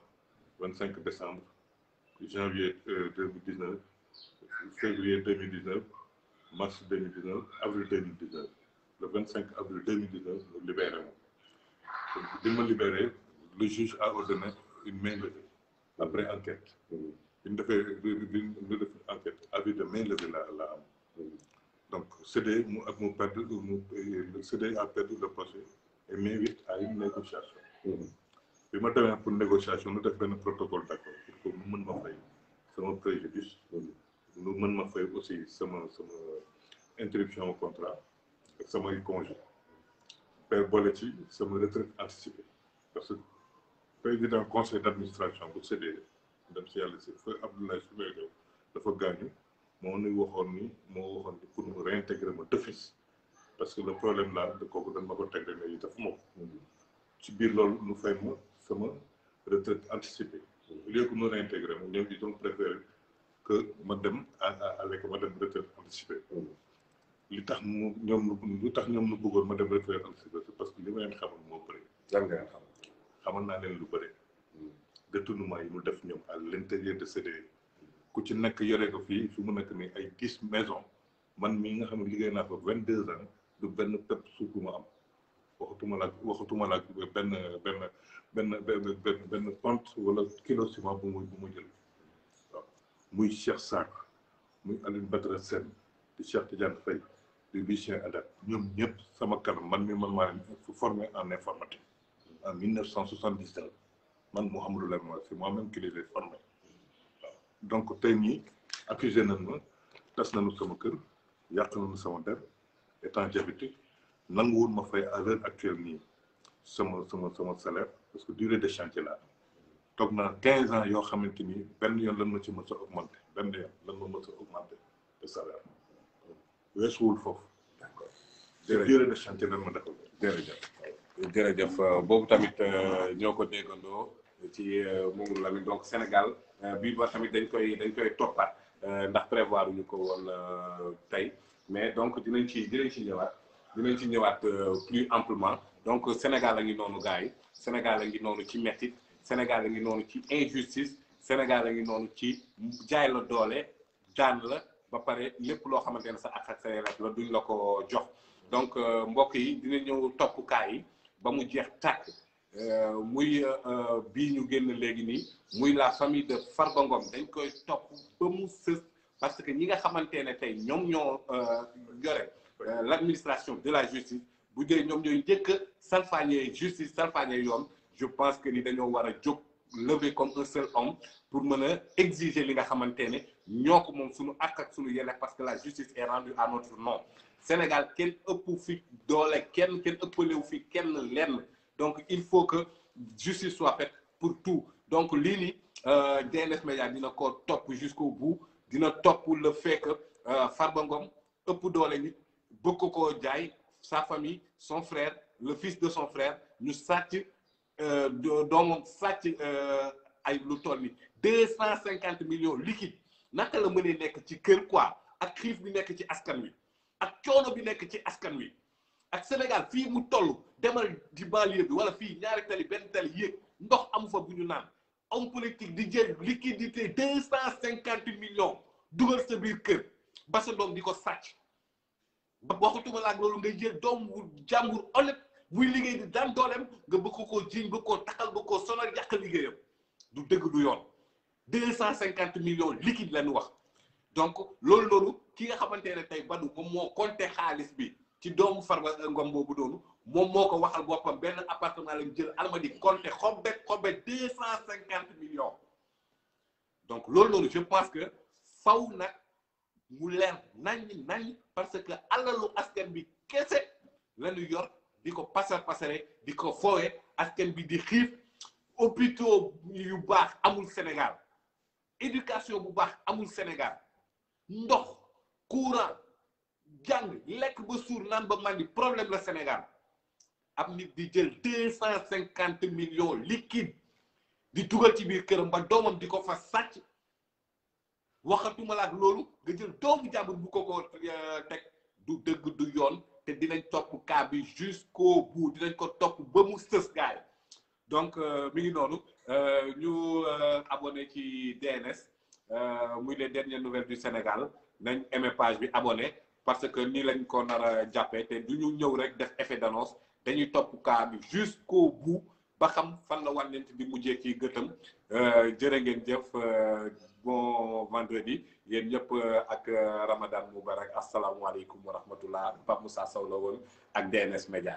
25 décembre, janvier 2019, février 2019, mars 2019, avril 2019. Le 25 avril 2019, nous libérons. De me libérer, le juge a ordonné une main levée après enquête. Une enquête, avis de main levée là. Donc, CD a perdu le procès et m'invite à une négociation. Puis ma demee pour négociation nous def benn protocole d'accord pour que mu mën ma fay sama préjudice nu mën ma fay aussi sama interruption au contrat ak samay congé per boole ci sama retraite anticipée parce que président conseil d'administration bu CDD dem si yàlla si feu Abdoulaye Souleymane Diaw dafa gaañu moo waxoon ni pour mu réintégrer ma d'office parce que le problème là de kooku dañ ma ko teg ne yi dafa ma ko ci biir loolu nu fay ma sama retraite anticipée au lieu que nous réintégrer ñoom ils ont préféré que ma dem à l'école ma dem retraite anticipée li tax ñoom nu bëggoon ma dem retraite anticipée c'est parce que li ma leen xamal moo bëri. lan nga xam xamal naa leen lu bëri détournement yi mu def ñoom à l'intérieur de CDE ku ci nekk yore ko fii fi mu nekk nii ay 10 maisons man mii nga xam ne liggéey naa ko 22 ans du benn pepp suuf bu ma am waxatuma la benn compte wala kilo ciment bu mu jël waaw muy Cheikh Sarr muy Alioune Badara Sène di Cheikh Tidiane Faye di Lucien Adat ñoom ñëpp sama kanam man maa leen formé en informatique en 1979 man Mouhamadou Lamine c'est moi-même qui les ai formés waaw donc tey ñii accusé nañ ma tas nañu sama kër yàq nañu sama der étant diabétique nanguwul ma fay à l'heure actuelle nii sama salaire parce que durée de chantier la toog naa 15 ans yoo xamante ni benn yoon lan ma ci mës a augmenté benn yoon lan ma mës a augmenté le salaire weesuwul foofu. d'accord durée de chantier lan ma defal. jërëjëf boobu tamit ñoo ko déggandoo ci Mamadou Lamine donc Sénégal bii ba tamit dañ koy toppaat ndax prévoir ñu ko woon tey mais donc dinañ ci ñëwaat plus amplement donc Sénégal a ngi noonu gars yi Sénégal a ngi noonu ci mettit Sénégal a ngi noonu ci injustice Sénégal a ngi noonu ci jaay la doole daan la ba pare lépp loo xamante ne sa ak sa yelleef la duñ la ko jox donc mbokk yi dina ñëw topp kaa yi ba mu jeex tàkk muy bii ñu génn léegi nii muy la famille de Farba Ngom dañ koy topp ba mu sës parce que ñi nga xamante ne tey ñoom ñoo yore l'administration de la justice bu dee ñoom ñooy njëkk a salfaañee justice salfaañee yoon je pense que ni dañoo war a jóg lever comme un seul homme pour mën a exiger li nga xamante ne ñoo ko moom suñu ak suñu yelleef parce que la justice est rendue à notre nom Sénégal kenn ëpp fi doole kenn ëppalewu fi kenn lenn donc il faut que justice soit faite pour tout donc lii ni DNS Média dina ko topp jusqu'au bout dina topp le fait que Farba Ngom ëpp doole nit bëgg ko jaay sa famille son frère le fils de son frère ñu sàcc doomam sàcc ay lu toll ni 250 millions liquide naka la mënee nekk ci kër quoi ak xiif bi nekk ci askan wi ak coono bi nekk ci askan wi ak Sénégal fii mu toll demal di banlieue bi wala fii ñaari tali benn tali yéeg ndox amu fa bu ñu naan homme politique di jël liquidité 250 millions dugal sa biir kër ba sa doom di ko sàcc waxutuma la ak loolu ngay jël doom wu jàmbur honnête buy liggéey di daan dooleem nga bëgg koo jiiñ bëgg koo taxal bëgg koo sonal yàq liggéeyam du dëgg du yoon 250 millions liquide la ñu wax donc loolu noonu ki nga xamante ne tey Badou moom moo compté xaalis bi ci doomu Farba Ngom boobu doonu moom moo ko waxal boppam benn appartement lañ jël Almadies compté xobbe 250 millions donc loolu noonu je pense que faw nag mu leer nañ parce que alalu askan bi kese la ñu yor di ko pasare di ko foowe askan bi di xiif hôpitaux yu baax amul Sénégal éducation bu baax amul Sénégal ndox courant jàng lekk ba suur naan ba mandi problème la Sénégal am nit di jël 250 millions liquide di dugal ci biir këram ba doomam di ko fa sàcc waxatuma la ak loolu nga jël doomu jàmbur bu ko teg du dëgg du yoon te dinañ topp cas bi jusqu'au bout dinañ ko topp ba mu sës gaay donc mi ngi noonu ñu abonné ci DNS muy les dernières nouvelles du Sénégal nañ aimé page bi abonné parce que nii lañ ko nar a jàppee te du ñu ñëw rek def effet d'annonce dañuy topp cas bi jusqu'au bout ba xam fan la wànnent di mujjee ci gëtam jërë ngeen jëf bon vendredi yéen ñëpp ak Ramadan Moubarak asalaamualeykum wa rahmatullah Pape Moussa Sow la woon ak DNS Média